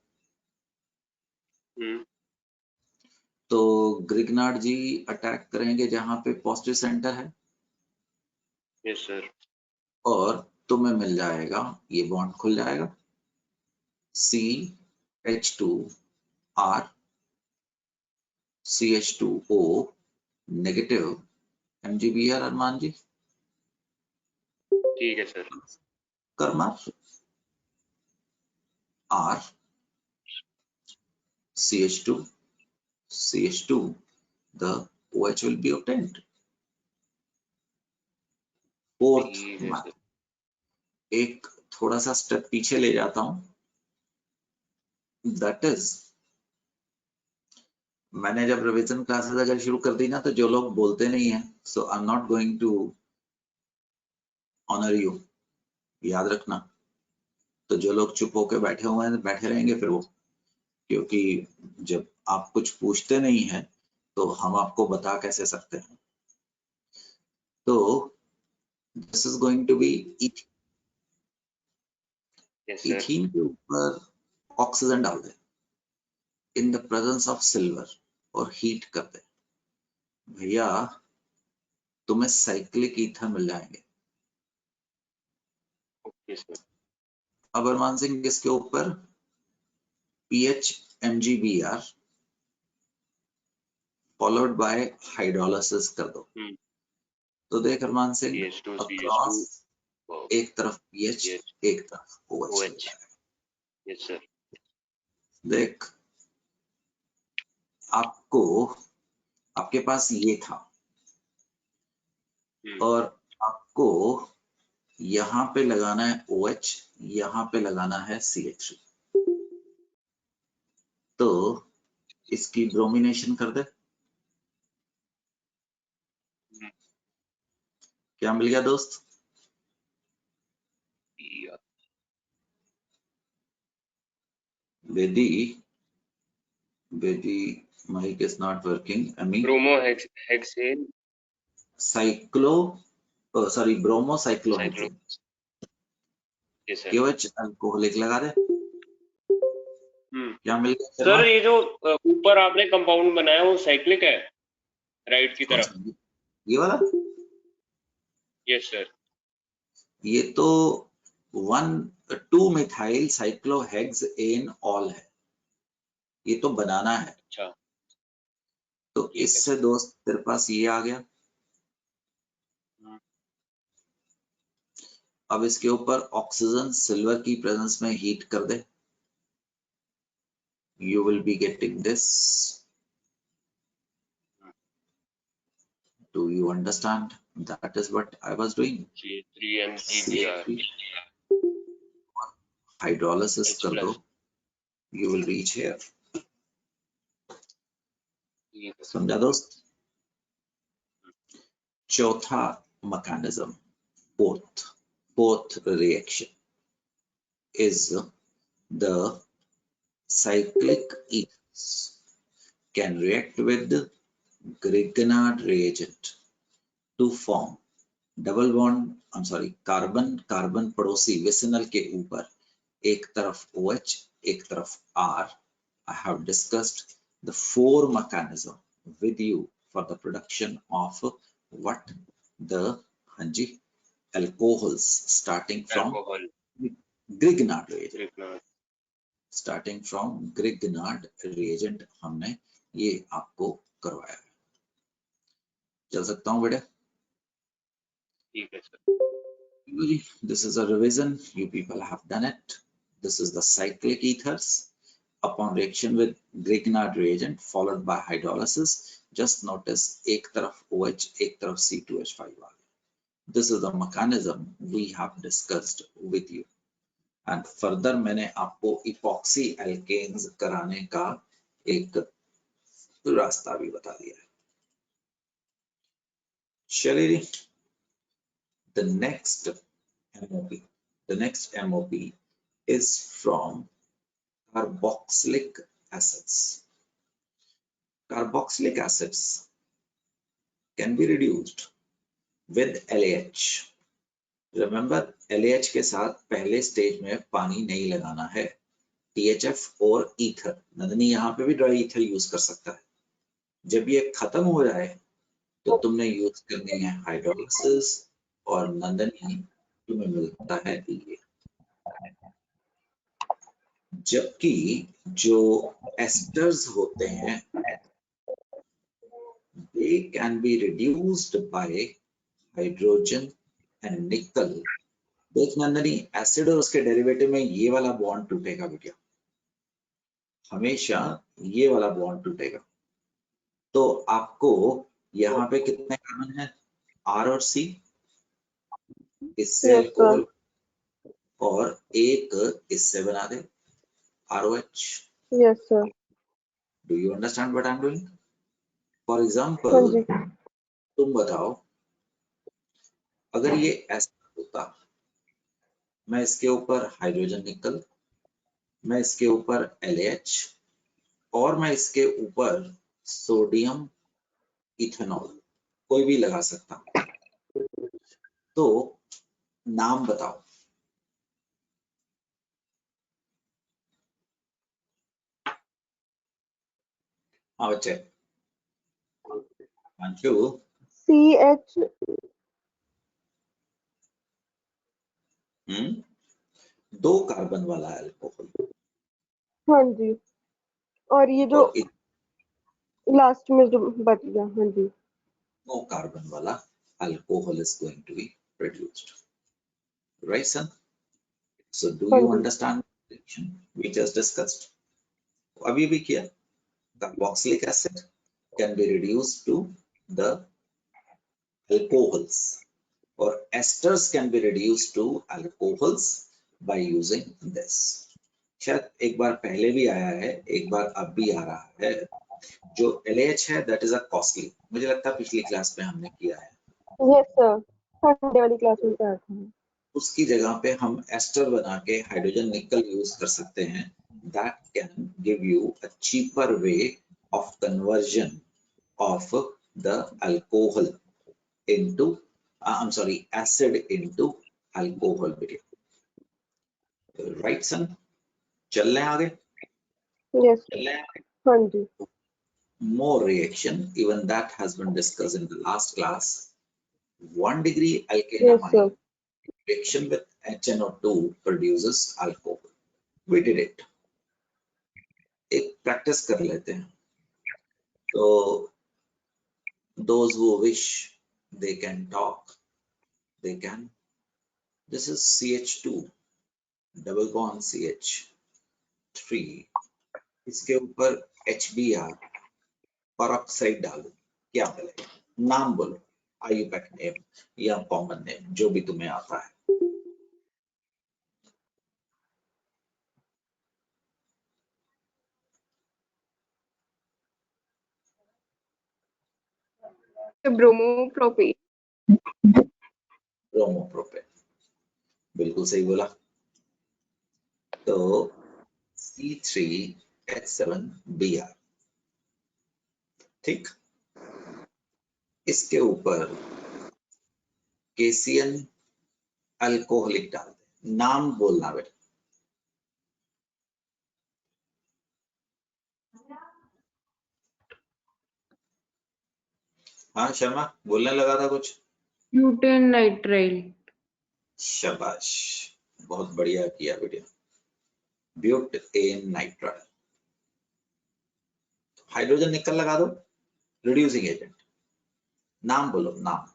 तो ग्रिग्नार्ड जी अटैक करेंगे जहां पे पॉजिटिव सेंटर है. Yes sir. और तुम्हें मिल जाएगा, ये बॉन्ड खुल जाएगा, CH2R CH2O नेगेटिव MgBr अरमान जी ठीक है sir. Karma R CH2 the OH will be obtained. Fourth ठीक है सर। एक थोड़ा सा स्टेप पीछे ले जाता हूं, दैट इज मैंने जब रिवीजन क्लासेस अगर शुरू कर दी ना तो जो लोग बोलते नहीं है, so I am not going to honour you, याद रखना। तो जो लोग चुप होकर बैठे हुए हैं बैठे रहेंगे फिर वो, क्योंकि जब आप कुछ पूछते नहीं है तो हम आपको बता कैसे सकते हैं। तो this is going to be yes sir. Ethene के ऊपर ऑक्सीजन डाल दे in the presence of silver और हीट कर दे, भैया तुम्हें साइक्लिक ईथर मिल जाएंगे। Okay sir. अब अरमान सिंह इसके ऊपर PH MgBr followed by hydrolysis कर दो। तो देख अरमान सिंह CH2 अक्रॉस एक तरफ पीएच Yes. एक तरफ OH मिल OH. जाएगा। Yes sir. देख आपको आपके पास ये था और आपको यहाँ पे लगाना है OH, यहाँ पे लगाना है CH3। तो इसकी ब्रोमिनेशन कर दे। क्या मिल गया दोस्त? Vedi, mic is not working. Ami, ब्रोमोहेक्सेन bromocyclohexane. Yes sir. KOH alcoholic लगा दे। क्या मिल गया सर ये जो ऊपर आपने कंपाउंड बनाया वो साइक्लिक है राइट की तरफ? ये वाला? Yes sir. ये तो 1,2 मिथाइल साइक्लोहेक्सेन ऑल है, ये तो बनाना है। अच्छा। तो इससे दोस्त तेरे पास ये आ गया। अब इसके ऊपर ऑक्सीजन सिल्वर की प्रेजेंस में हीट कर दे, you will be getting this. Do you understand? That is what I was doing. CH3MgBr Hydrolysis कर दो, you will reach here. समझा दोस्त? चौथा mechanism, fourth reaction is the cyclic ethers can react with Grignard reagent to form double bond carbon पड़ोसी vicinal के ऊपर एक तरफ OH एक तरफ R. I have discussed the 4 mechanism with you for the production of what the alcohols starting from Grignard reagent. Starting from Grignard reagent हमने ये आपको करवाया है। चल सकता हूँ बेटा? ठीक है sir. This is a revision. You people have done it. This is the cyclic ethers upon reaction with Grignard reagent followed by hydrolysis. Just notice एक तरफ OH एक तरफ C2H5 आ गया. This is the mechanism we have discussed with you. And further मैंने आपको epoxy alkanes कराने का एक रास्ता भी बता दिया है। चलिए, the next MOP is from carboxylic acids. Carboxylic acids can be reduced with LAH. Remember, LAH के साथ पहले स्टेज में पानी नहीं लगाना है, THF और ईथर। नंदनी यहाँ पे भी ड्राई ईथर यूज कर सकता है। जब ये खत्म हो जाए तो तुमने यूज करनी है हाइड्रोलिसिस और नंदनी तुम्हें मिलता है ये। जबकि जो एस्टर्स होते हैं they can be reduced by hydrogen and nickel. देखना नहीं, एसिड और उसके डेरिवेटिव में ये वाला बॉन्ड टूटेगा बेटा, हमेशा ये वाला बॉन्ड टूटेगा। तो आपको यहाँ पे कितने कार्बन है, R और C, इससे Yes, अल्कोहल, और एक इससे बना दे ROH। Yes, sir. Do you understand what I'm doing? For example, हाँ जी। तुम बताओ, अगर ये ऐसा होता, मैं इसके ऊपर हाइड्रोजन निकल, मैं इसके ऊपर LH, और मैं इसके ऊपर सोडियम इथेनॉल, कोई भी लगा सकता हूं, तो नाम बताओ। हाँ बच्चे, अंशु, CH। दो कार्बन वाला अल्कोहल, हाँ जी, और ये जो और लास्ट में जो बच गया, हाँ जी। नो कार्बन वाला alcohol is going to be produced, right son? So do you हाँ जी। understand the reaction we just discussed? अभी भी किया, carboxylic acid can be reduced to the alcohols, or esters can be reduced to alcohols by using this. शायद एक बार पहले भी आया है, एक बार अब भी आ रहा है। जो LH है that is a costly, मुझे लगता है पिछली क्लास में हमने किया है। Yes, sir. संडे वाली क्लास में पढ़ा था। उसकी जगह पे हम एस्टर बना के हाइड्रोजन निकल यूज कर सकते हैं। That can give you a cheaper way of conversion of the alcohol into I'm sorry, acid into alcohol. Right son? चल रहे हैं आगे? Yes, sir. हाँ जी। More reaction, even that has been discussed in the last class. 1 degree alkane Yes, sir. amine reaction with HNO2 produces alcohol. We did it. एक practice कर लेते हैं। So those who wish, they can talk, they can. This is CH2, double bond CH3, इसके ऊपर HBr peroxide डालो, क्या मिलेगा? नाम बोलो, IUPAC नेम या कॉमन नेम, जो भी तुम्हें आता है। ब्रोमोप्रोपेन। ब्रोमोप्रोपेन, बिल्कुल सही बोला। तो C3H7Br, ठीक। इसके ऊपर KCN अल्कोहलिक डाल दे, नाम बोलना बेटा। हाँ शर्मा, बोलने लगा था कुछ। Butane nitrile. शाबाश, बहुत बढ़िया किया बेटा। ब्यूटेन नाइट्राइल, हाइड्रोजन निकल लगा दो, रिड्यूसिंग एजेंट। नाम बोलो, नाम।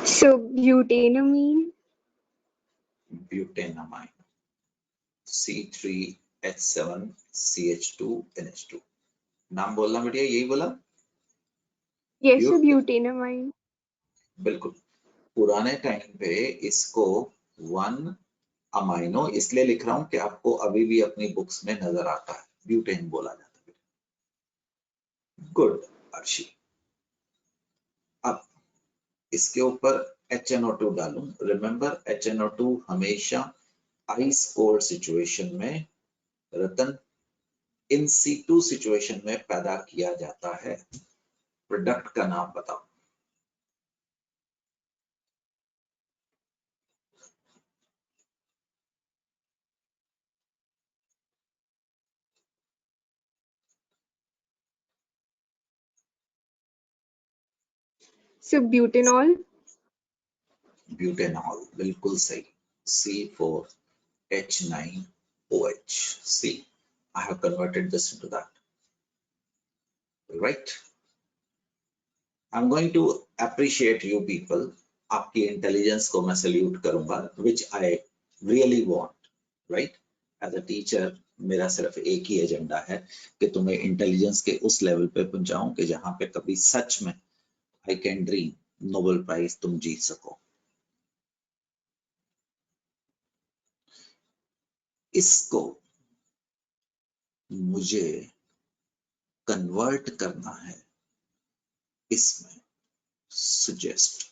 So butanamine. ब्यूटेनामाइन, C3H7CH2NH2, नाम बोलना बेटा, यही बोला। Yes, sir, butanamine. बिल्कुल, पुराने टाइम पे इसको 1 अमाइनो इसलिए लिख रहा हूं कि आपको अभी भी अपनी बुक्स में नजर आता है, ब्यूटेन बोला जाता है। गुड अर्शी। अब इसके ऊपर HNO2 डालूं। रिमेंबर, HNO2 हमेशा आइस कोल्ड सिचुएशन में, रतन, इन situ सिचुएशन में पैदा किया जाता है। प्रोडक्ट का नाम बताओ। So butanol. ब्यूटेनॉल, बिल्कुल सही, C4H9OH. See, I have converted this into that. Right? I'm going to appreciate you people. आपकी इंटेलिजेंस को मैं सल्यूट करूंगा, which I really want. Right? As a teacher, मेरा सिर्फ एक ही एजेंडा है कि तुम्हें इंटेलिजेंस के उस लेवल पे पहुंचाऊं कि जहां पे कभी सच में I can dream Nobel prize तुम जीत सको। इसको मुझे कन्वर्ट करना है इसमें, सुजेस्ट।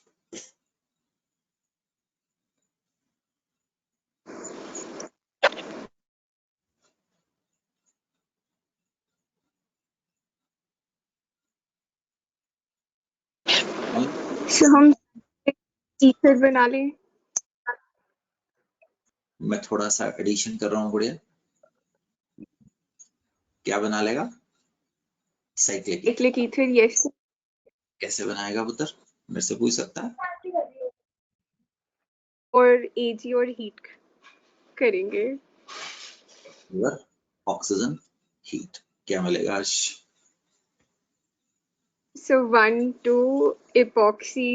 So हम ईथर बना लें। मैं थोड़ा सा एडिशन कर रहा हूँ गुड़िया, क्या बना लेगा? Cyclic ether, yes. कैसे बनाएगा पुत्र, मेरे से पूछ सकता है? और एजी और हीट करेंगे। ऑक्सीजन हीट, क्या मिलेगा? So 1,2 epoxy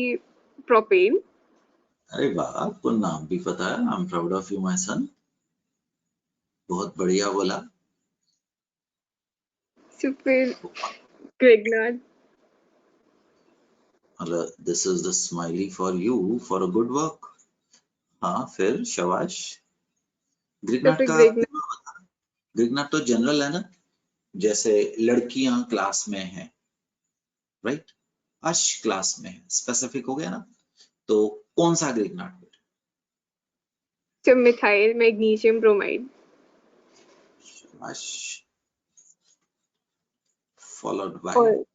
propane. अरे वाह, आपको नाम भी पता है। I am proud of you my son, बहुत बढ़िया बोला। So फिर Grignard. This is the smiley for you for a good work. हाँ फिर शाबाश। ग्रिग्नाट का ग्रिग्नाट तो जनरल है ना, जैसे लड़कियां क्लास में हैं, राइट? अश क्लास में है, स्पेसिफिक हो गया ना। तो कौन सा Grignard? So methyl magnesium bromide. Followed by और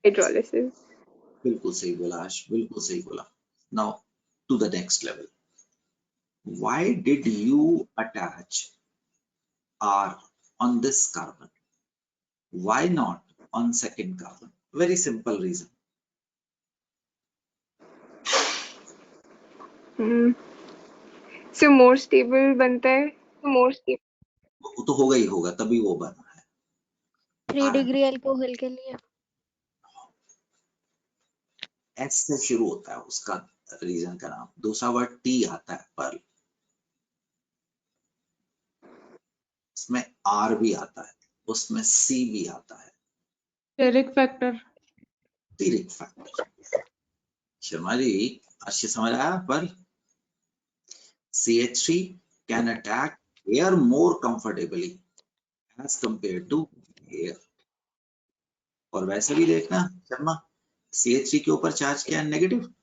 hydrolysis. बिल्कुल सही बोला आश, बिल्कुल सही बोला। Now to the next level. Why did you attach R on this carbon? Why not on second carbon? Very simple reason. So more stable बनता है। More stable. वो तो होगा ही होगा, तभी वो बना है। 3 डिग्री अल्कोहल के लिए एच से शुरू होता है उसका रीजन का नाम, दूसरा वर्ड टी आता है पर, उसमें आर भी आता है, उसमें सी भी आता है। Steric factor. Steric factor. Sharma ji अच्छे समझ आया। पर CH3 can attack air more comfortably as compared to air. और वैसे भी देखना शर्मा, CH3 के ऊपर चार्ज क्या है? नेगेटिव।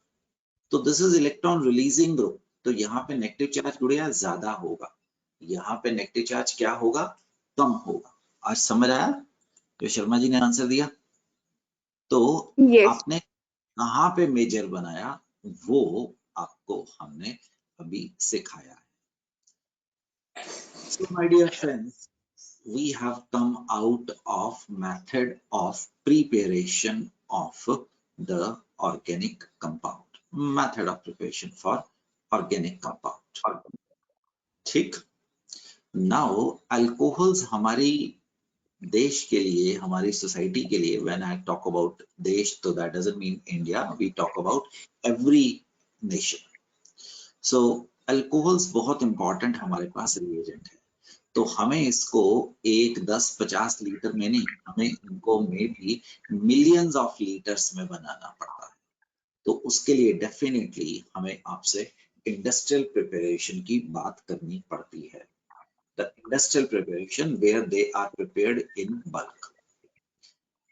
तो this is electron releasing group, तो यहाँ पे नेगेटिव चार्ज गुड़िया ज्यादा होगा, यहाँ पे नेगेटिव चार्ज क्या होगा? कम होगा। आज समझ आया जो शर्मा जी ने आंसर दिया? तो Yes. आपने कहाँ पे मेजर बनाया वो आपको हमने अभी सिखाया है। So my dear friends, we have come out of method of preparation of the organic compound, method of preparation for organic compound. ठीक। नाउ अल्कोहल्स हमारी देश के लिए, हमारी सोसाइटी के लिए, व्हेन आई टॉक अबाउट देश तो that doesn't mean India, we talk about every nation. So alcohols बहुत इंपॉर्टेंट हमारे पास रिएजेंट है, तो हमें इसको 1, 10, 50 लीटर में नहीं, हमें इनको में भी मिलियंस ऑफ लीटर्स में बनाना पड़ता है। तो उसके लिए डेफिनेटली हमें आपसे इंडस्ट्रियल प्रिपरेशन की बात करनी पड़ती है। The industrial preparation where they are prepared in bulk.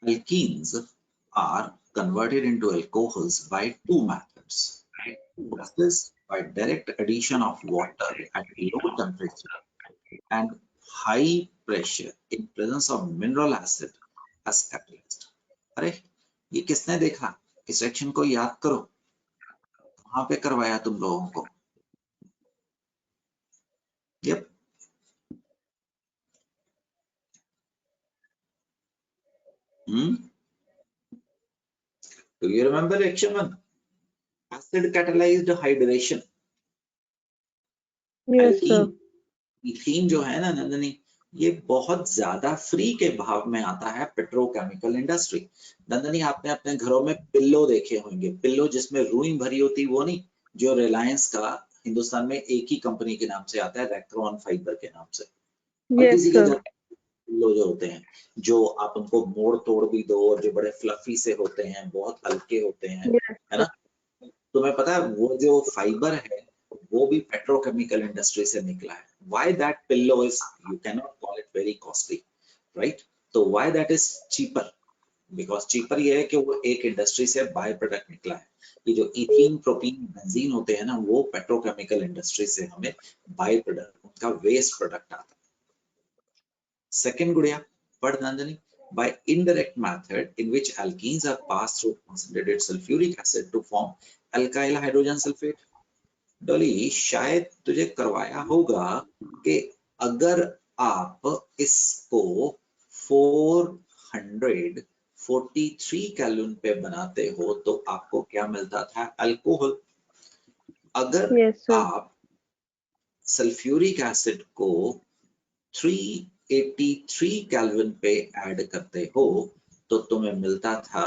Alkenes are converted into alcohols by 2 methods. First is by direct addition of water at low temperature and high pressure in presence of mineral acid as catalyst. अरे ये किसने देखा? इस section को याद करो, कहाँ पे करवाया तुम लोगों को? Yep. Do you remember reaction 1? Acid catalyzed hydration. Yes, sir. Alkene, ethene जो है ना नंदनी, ये बहुत ज्यादा फ्री के भाव में आता है पेट्रोकेमिकल इंडस्ट्री। नंदनी आपने अपने घरों में पिल्लो देखे होंगे, पिल्लो जिसमें रुई भरी होती, वो नहीं, जो रिलायंस का हिंदुस्तान में एक ही कंपनी के नाम से आता है, रेक्ट्रॉन फाइबर के नाम से। और Yes, किसी के sir. घर पिल्लो जो होते हैं, जो आप उनको मोड़ तोड़ भी दो और जो बड़े फ्लफी से होते हैं, बहुत हल्के होते हैं, Yes, है ना। तुम्हें पता है वो जो फाइबर है वो भी पेट्रोकेमिकल इंडस्ट्री से निकला है। Why that pillow is, you cannot call it very costly, right? तो why that is cheaper? Because cheaper ये है कि वो एक इंडस्ट्री से बाय प्रोडक्ट निकला है। ये जो इथीन, प्रोपीन, बेंजीन होते हैं ना, वो पेट्रोकेमिकल इंडस्ट्री से हमें बाय प्रोडक्ट, उनका वेस्ट प्रोडक्ट आता है। Second गुड़िया पढ़ Nandini, by indirect method in which alkenes are passed through concentrated sulfuric acid to form alkyl hydrogen sulfate. Dolly शायद तुझे करवाया होगा कि अगर आप इसको 443 केल्विन पे बनाते हो तो आपको क्या मिलता था? अल्कोहल। अगर yes, sir. आप सल्फ्यूरिक एसिड को 383 केल्विन पे ऐड करते हो तो तुम्हें मिलता था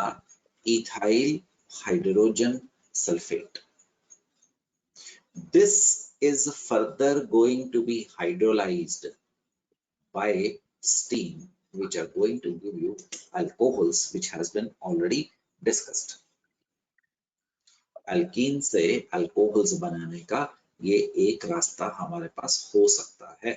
ethyl hydrogen sulphate. This is further going to be hydrolyzed by steam, which are going to give you alcohols, which has been already discussed. Alkene से alcohols बनाने का ये एक रास्ता हमारे पास हो सकता है,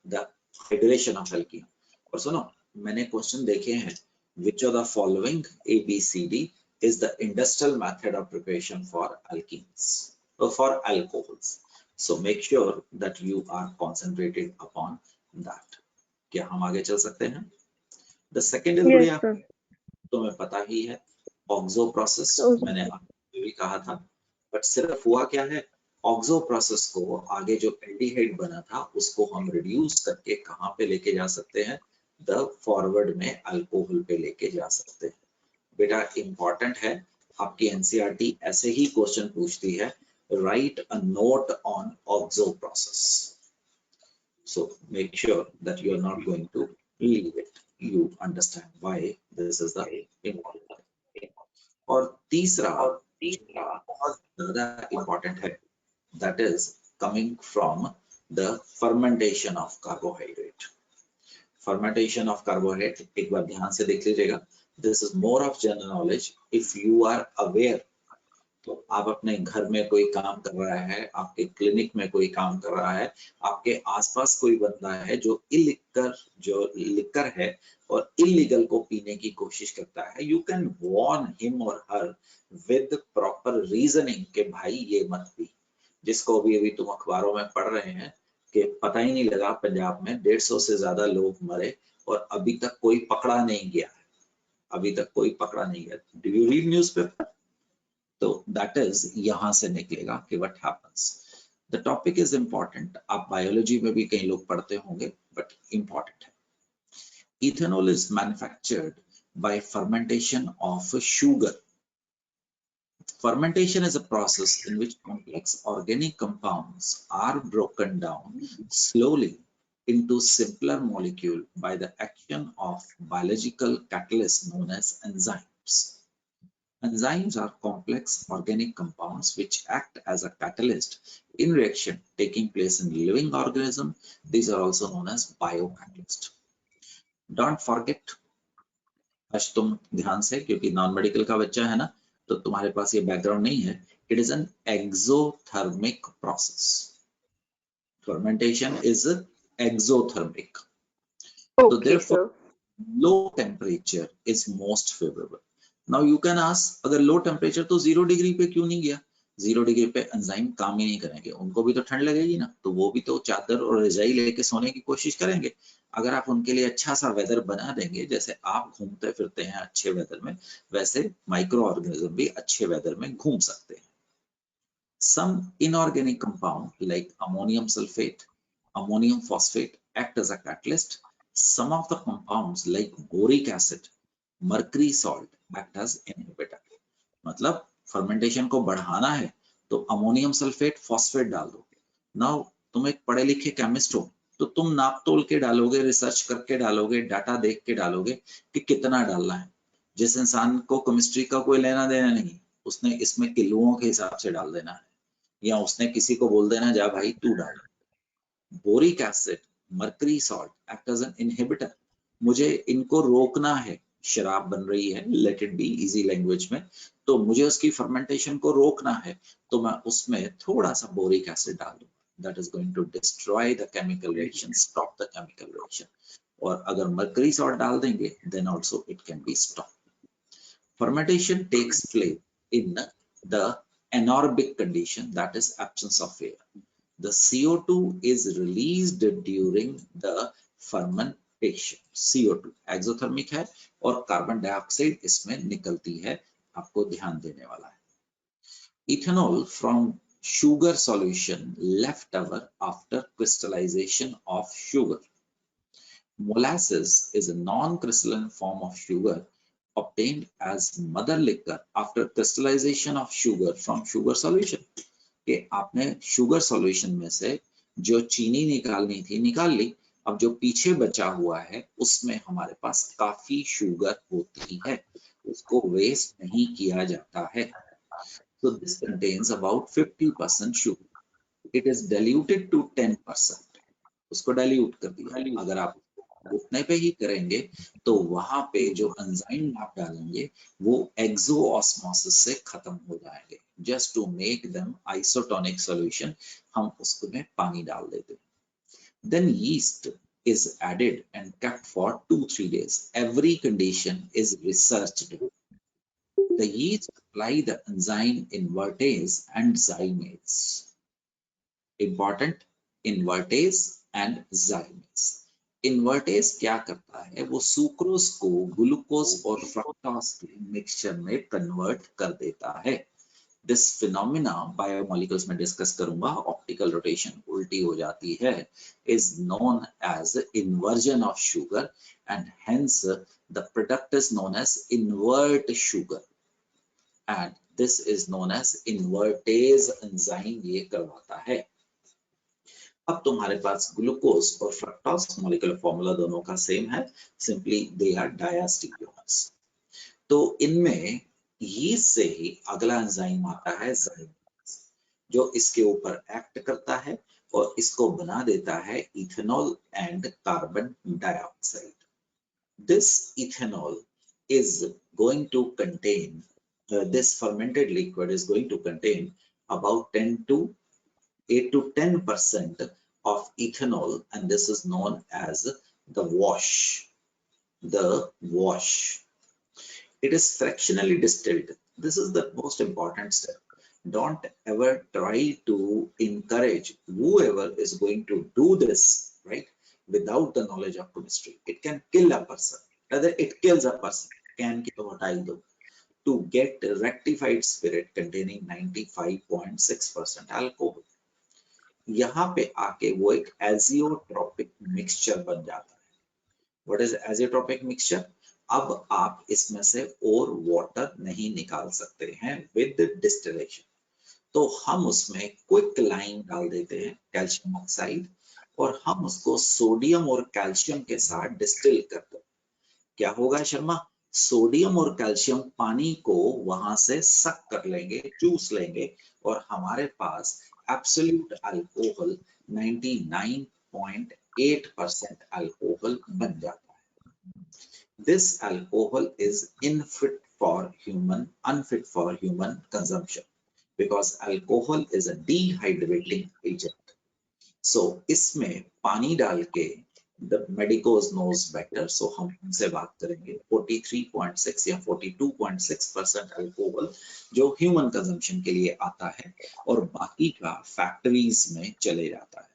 the hydration of alkene. और सुनो, मैंने क्वेश्चन देखे हैं, which of the following ABCD is the industrial method of preparation for alkenes or for alcohols? So make sure that you are concentrated upon that. क्या हम आगे चल सकते हैं? The second is Yes, बढ़िया, sir. तुम्हें पता ही है, ऑक्सो प्रोसेस, Okay. मैंने आपको भी कहा था, बट सिर्फ हुआ क्या है, ऑक्सो प्रोसेस को आगे जो एल्डिहाइड बना था उसको हम रिड्यूस करके कहाँ पे लेके जा सकते हैं? द फॉरवर्ड में अल्कोहल पे लेके जा सकते हैं। बेटा इंपॉर्टेंट है, आपकी एनसीईआरटी ऐसे ही क्वेश्चन पूछती है, write a note on oxo process. So make sure that you are not going to leave it. You understand why this is the important. और तीसरा बहुत ज्यादा important है, that is coming from the fermentation of carbohydrate. Fermentation of carbohydrate एक बार ध्यान से देख लीजिएगा. This is more of general knowledge. If you are aware, तो आप अपने घर में कोई काम कर रहा है, आपके क्लिनिक में कोई काम कर रहा है, आपके आसपास कोई बंदा है जो लिकर है और इलीगल को पीने की कोशिश करता है, यू कैन वार्न हिम और हर विद प्रॉपर रीजनिंग कि भाई ये मत पी। जिसको अभी तुम अखबारों में पढ़ रहे हैं कि पता ही नहीं लगा पंजाब में 150 से ज्यादा लोग मरे और अभी तक कोई पकड़ा नहीं गया है, अभी तक कोई पकड़ा नहीं गया। Do you read newspaper? तो दैट इज यहां से निकलेगा कि what happens. The topic is important, आप बायोलॉजी में भी कई लोग पढ़ते होंगे, बट इंपॉर्टेंट है। Ethanol is manufactured by fermentation of sugar. Fermentation is a process in which complex organic compounds are broken down slowly into simpler molecule by the action of biological catalysts known as enzymes. Enzymes are complex organic compounds which act as a catalyst in reaction taking place in living organism. These are also known as biocatalyst. Don't forget, आज तुम ध्यान से, क्योंकि non medical का बच्चा है ना, तो तुम्हारे पास ये बैकग्राउंड नहीं है, it is an exothermic process. Fermentation is exothermic, so therefore low temperature is most favorable. Now you can ask, अगर लो टेम्परेचर तो 0 डिग्री पे क्यों नहीं गया? 0 डिग्री पे एंजाइम काम ही नहीं करेंगे, उनको भी तो ठंड लगेगी ना, तो वो भी तो चादर और रजाई लेके सोने की कोशिश करेंगे। अगर आप उनके लिए अच्छा सा वेदर बना देंगे, जैसे आप घूमते फिरते हैं अच्छे वेदर में, वैसे माइक्रो ऑर्गेनिज्म भी अच्छे वेदर में घूम सकते हैं। Some inorganic compound like ammonium sulfate, ammonium phosphate act as a catalyst. Some of the compounds like boric acid, mercury salt act as inhibitor. मतलब फर्मेंटेशन को बढ़ाना है तो अमोनियम सल्फेट फॉस्फेट डाल दो। नाउ तुम एक पढ़े लिखे केमिस्ट हो तो तुम नाप तोल के डालोगे, रिसर्च करके डालोगे, डाटा देख के डालोगे कि कितना डालना है। जिस इंसान को केमिस्ट्री का कोई लेना देना नहीं, उसने इसमें किलोओं के हिसाब से डाल देना है, या उसने किसी को बोल देना जा भाई तू डाल। Boric acid, mercury salt act as an inhibitor. मुझे इनको रोकना है, शराब बन रही है, let it be easy language में, तो मुझे उसकी फर्मेंटेशन को रोकना है तो मैं उसमें थोड़ा सा बोरिक एसिड डाल दूंगा। That is going to destroy the chemical reaction, stop the chemical reaction. और अगर मर्करी सॉल्ट डाल देंगे then also it can be stopped. Fermentation takes place in the anaerobic condition, that is absence of air. The CO2 is released during the fermentation. CO2 exothermic है और carbon dioxide इसमें निकलती है, आपको ध्यान देने वाला है। Ethanol from sugar solution left over after crystallization of sugar. Molasses is a non-crystalline form of sugar obtained as mother liquor after crystallization of sugar from sugar solution. कि आपने शुगर सॉल्यूशन में से जो चीनी निकालनी थी निकाल ली, अब जो पीछे बचा हुआ है उसमें हमारे पास काफी शुगर होती है, उसको वेस्ट नहीं किया जाता है। So this contains about 50% sugar. It is diluted to 10%. उसको dilute कर दिया। अगर आप उतने पे ही करेंगे तो वहां पे जो एंजाइम आप डालेंगे वो एक्सोऑस्मोसिस से खत्म हो जाएंगे। Just to make them isotonic solution, हम उसको में पानी डाल देते हैं। Then yeast is added and kept for 2-3 days. Every condition is researched. The yeast supply the enzyme invertase and zymase. Important, invertase and zymase. Invertase क्या करता है, वो सुक्रोज को ग्लूकोज और फ्रक्टोज के मिक्सचर में कन्वर्ट कर देता है। This phenomena बायोमोलिक्यूल्स में डिस्कस करूंगा, ऑप्टिकल रोटेशन उल्टी हो जाती है, is known as inversion of sugar and hence the product is known as invert sugar. And this is known as invertase enzyme, ये करवाता है। अब तुम्हारे पास ग्लूकोज और फ्रक्टोज मॉलिक्यूलर फॉर्मूला दोनों का सेम है, सिंपली दे आर डायस्टीरियोन्स। तो इनमें यीस्ट से ही अगला एंजाइम आता है ज़ाइमेस, जो इसके ऊपर एक्ट करता है और इसको बना देता है ethanol and carbon dioxide. This ethanol is going to contain this fermented liquid is going to contain about 8 to 10% of ethanol, and this is known as the wash. The wash. It is fractionally distilled. This is the most important step. Don't ever try to encourage whoever is going to do this, right, without the knowledge of chemistry. It can kill a person. Rather, it kills a person. Can kill what I do. To get rectified spirit containing 95.6% alcohol. यहाँ पे आके वो एक एजियोट्रोपिक mixture बन जाता है। What is azeotropic mixture? अब आप इसमें से और वाटर नहीं निकाल सकते हैं विद डिस्टिलेशन, तो हम उसमें क्विक लाइम डाल देते हैं, कैल्शियम ऑक्साइड, और हम उसको सोडियम और कैल्शियम के साथ डिस्टिल करते हैं। क्या होगा शर्मा, सोडियम और कैल्शियम पानी को वहां से सक कर लेंगे, चूस लेंगे, और हमारे पास एब्सोल्यूट अल्कोहल 99.8% अल्कोहल बन जाता है। This alcohol is unfit for human consumption because alcohol is a dehydrating agent. So इसमें पानी डाल के the medicos knows better, so हम उनसे बात करेंगे। 43.6 या 42.6% अल्कोहल जो ह्यूमन कंजम्पशन के लिए आता है और बाकी का फैक्ट्रीज में चले जाता है।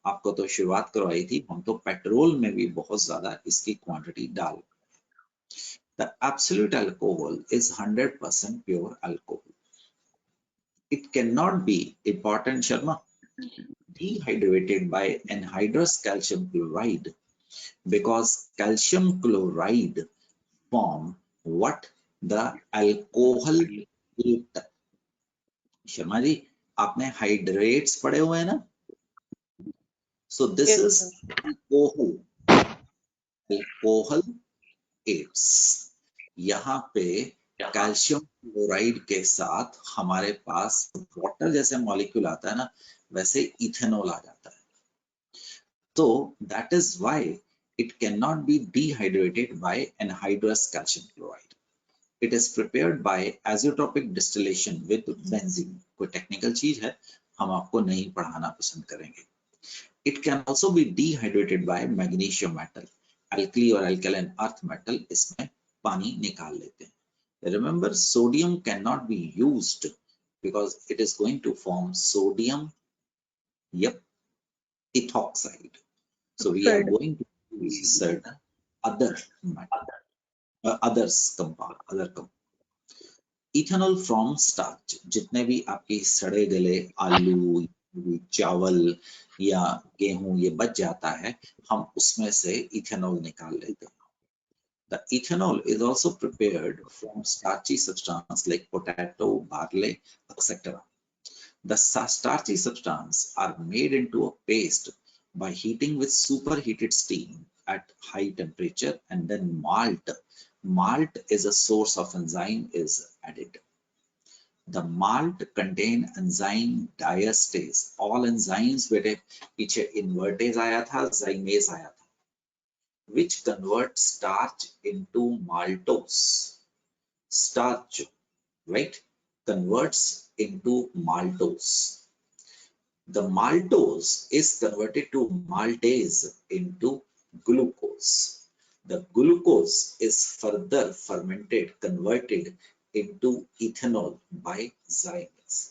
आपको तो शुरुआत करवाई थी, हम तो पेट्रोल में भी बहुत ज्यादा इसकी क्वांटिटी डाल। The absolute alcohol is 100% pure alcohol. It cannot be, important Sharma, dehydrated by anhydrous calcium chloride, because calcium chloride form what? The alcohol 8। Sharma ji, आपने हाइड्रेट्स पढ़े हुए हैं ना? So this Yes, is sir. Alcohol 8। यहाँ पे calcium chloride के साथ हमारे पास वाटर जैसे मॉलिक्यूल आता है ना, वैसे इथेनॉल आ जाता है। तो that is why it cannot be dehydrated by anhydrous calcium chloride. It is prepared by azeotropic distillation with benzene. कोई टेक्निकल चीज है, हम आपको नहीं पढ़ाना पसंद करेंगे। It can also be dehydrated by magnesium metal. Alkali और alkaline earth metal इसमें पानी निकाल लेते हैं। Remember, sodium cannot be used because it is going to form sodium, ethoxide. So we are going to use certain other compound. Ethanol from starch, जितने भी आपके सड़े गले आलू, चावल या गेहूं ये बच जाता है, हम उसमें से इथेनॉल निकाल लेते हैं। The ethanol is also prepared from starchy substance like potato, barley, etc. The starchy substance are made into a paste by heating with superheated steam at high temperature, and then malt is a source of enzyme is added. The malt contain enzyme diastase. All enzymes बेटे पीछे invertase आया था, zymase आया था, which converts starch into maltose. Starch, right, converts into maltose. The maltose is converted to maltase into glucose. The glucose is further fermented, converted into ethanol by zymase.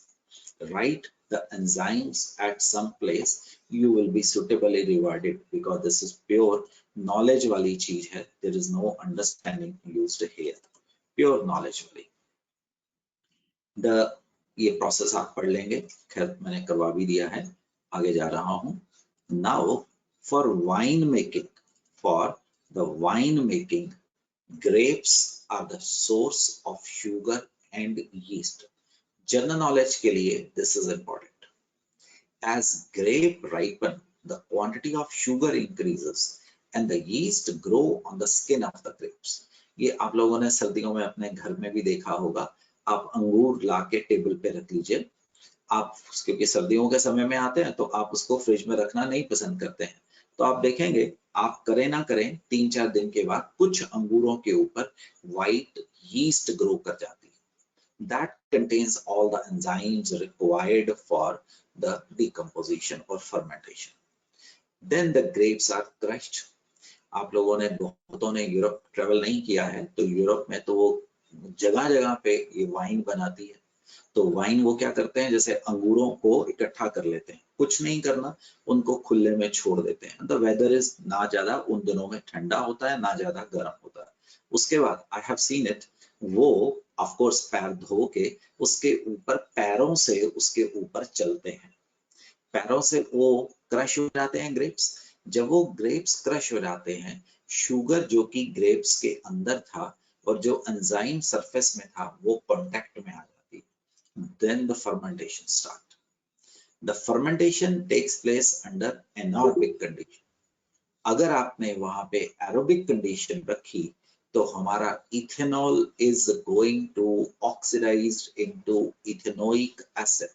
Write the enzymes at some place, you will be suitably rewarded because this is pure knowledge वाली चीज है. There is no understanding used here. Pure knowledge वाली. ये process आप पढ़ लेंगे, खैर मैंने करवा भी दिया है, आगे जा रहा हूं. Now for wine making, grapes are the source of sugar and yeast. General knowledge के लिए this is important. As grape ripen, the quantity of sugar increases and the yeast grow on the skin of the grapes. ये आप लोगों ने सर्दियों में अपने घर में भी देखा होगा. आप अंगूर लाके टेबल पे रख लीजिए. आप क्योंकि सर्दियों के समय में आते हैं तो आप उसको फ्रिज में रखना नहीं पसंद करते हैं, तो आप देखेंगे आप करें ना करें 3-4 दिन के बाद कुछ अंगूरों के ऊपर व्हाइट यीस्ट ग्रो कर जाती है. That contains all the enzymes required for the decomposition or fermentation. Then the grapes are crushed. आप लोगों ने बहुतों ने यूरोप ट्रेवल नहीं किया है, तो यूरोप में तो जगह जगह पे ये वाइन बनाती है. तो वाइन वो क्या करते हैं, जैसे अंगूरों को इकट्ठा कर लेते हैं, कुछ नहीं करना, उनको खुले में छोड़ देते हैं. द वेदर इज ना ज्यादा उन दिनों में ठंडा होता है ना ज्यादा गर्म होता है. उसके बाद आई हैव सीन इट, वो ऑफ कोर्स पैर धो के उसके ऊपर पैरों से उसके ऊपर चलते हैं, पैरों से वो क्रश हो जाते हैं ग्रेप्स. जब वो ग्रेप्स क्रश हो जाते हैं, शुगर जो कि ग्रेप्स के अंदर था और जो एंजाइम सरफेस में था वो कांटेक्ट में आ जाती है. Then the fermentation start. The fermentation takes place under anaerobic condition. अगर आपने वहां पे एरोबिक कंडीशन रखी तो हमारा ethanol is going to oxidise into ethanoic acid.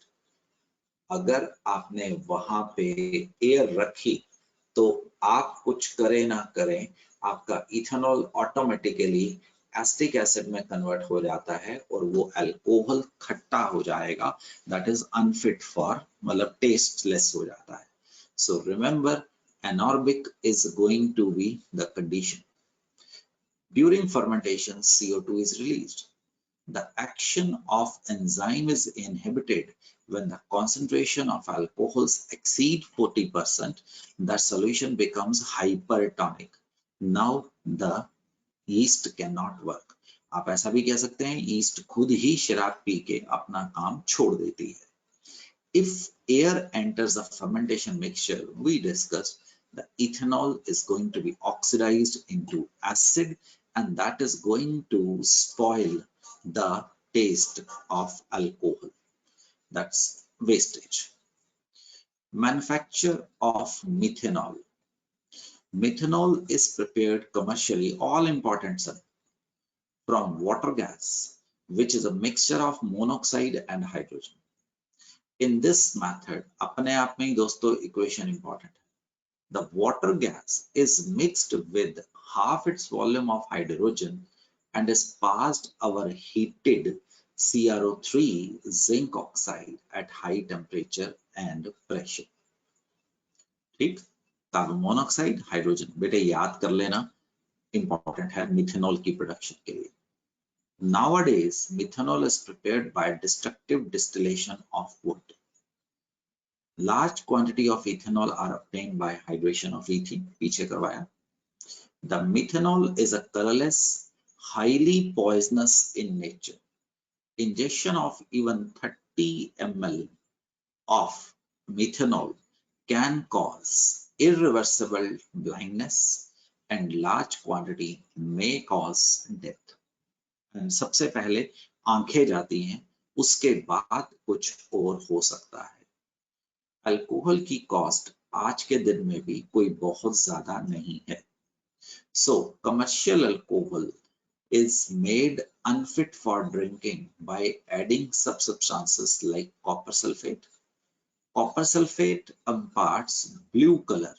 अगर आपने वहां पे एयर रखी तो आप कुछ करें ना करें, आपका इथेनॉल ऑटोमेटिकली एसिटिक एसिड में कन्वर्ट हो जाता है और वो अल्कोहल खट्टा हो जाएगा. दैट इज अनफिट फॉर, मतलब टेस्टलेस हो जाता है. So remember, anaerobic is going to be the condition. During fermentation, CO2 is released. The action of enzyme is inhibited when the concentration of alcohols exceed 40%. The solution becomes hypertonic. Now the yeast cannot work. आप ऐसा भी कह सकते हैं, yeast खुद ही शराब P के अपना काम छोड़ देती है. If air enters the fermentation mixture, we discussed, the ethanol is going to be oxidized into acid, and that is going to spoil the taste of alcohol. That's wastage. Manufacture of methanol. Methanol is prepared commercially, all important sir, from water gas, which is a mixture of monoxide and hydrogen. In this method, अपने आप में ही दोस्तों equation important है. The water gas is mixed with half its volume of hydrogen and is passed over heated CrO3 zinc oxide at high temperature and pressure. ठीक, carbon monoxide hydrogen, बेटे याद कर लेना, इंपॉर्टेंट है मिथेनॉल की production के लिए. Nowadays, methanol is prepared by destructive distillation of wood. Large quantity of ethanol are obtained by hydration of ethene. पीछे करवाया. The methanol is a colorless, highly poisonous in nature. Ingestion of even 30 ml of methanol can cause irreversible blindness and large quantity may cause death. सबसे पहले आंखें जाती हैं, उसके बाद कुछ और हो सकता है. अल्कोहल की कॉस्ट आज के दिन में भी कोई बहुत ज्यादा नहीं है. So commercial alcohol is made unfit for drinking by adding substances like copper sulfate. Copper sulfate imparts blue color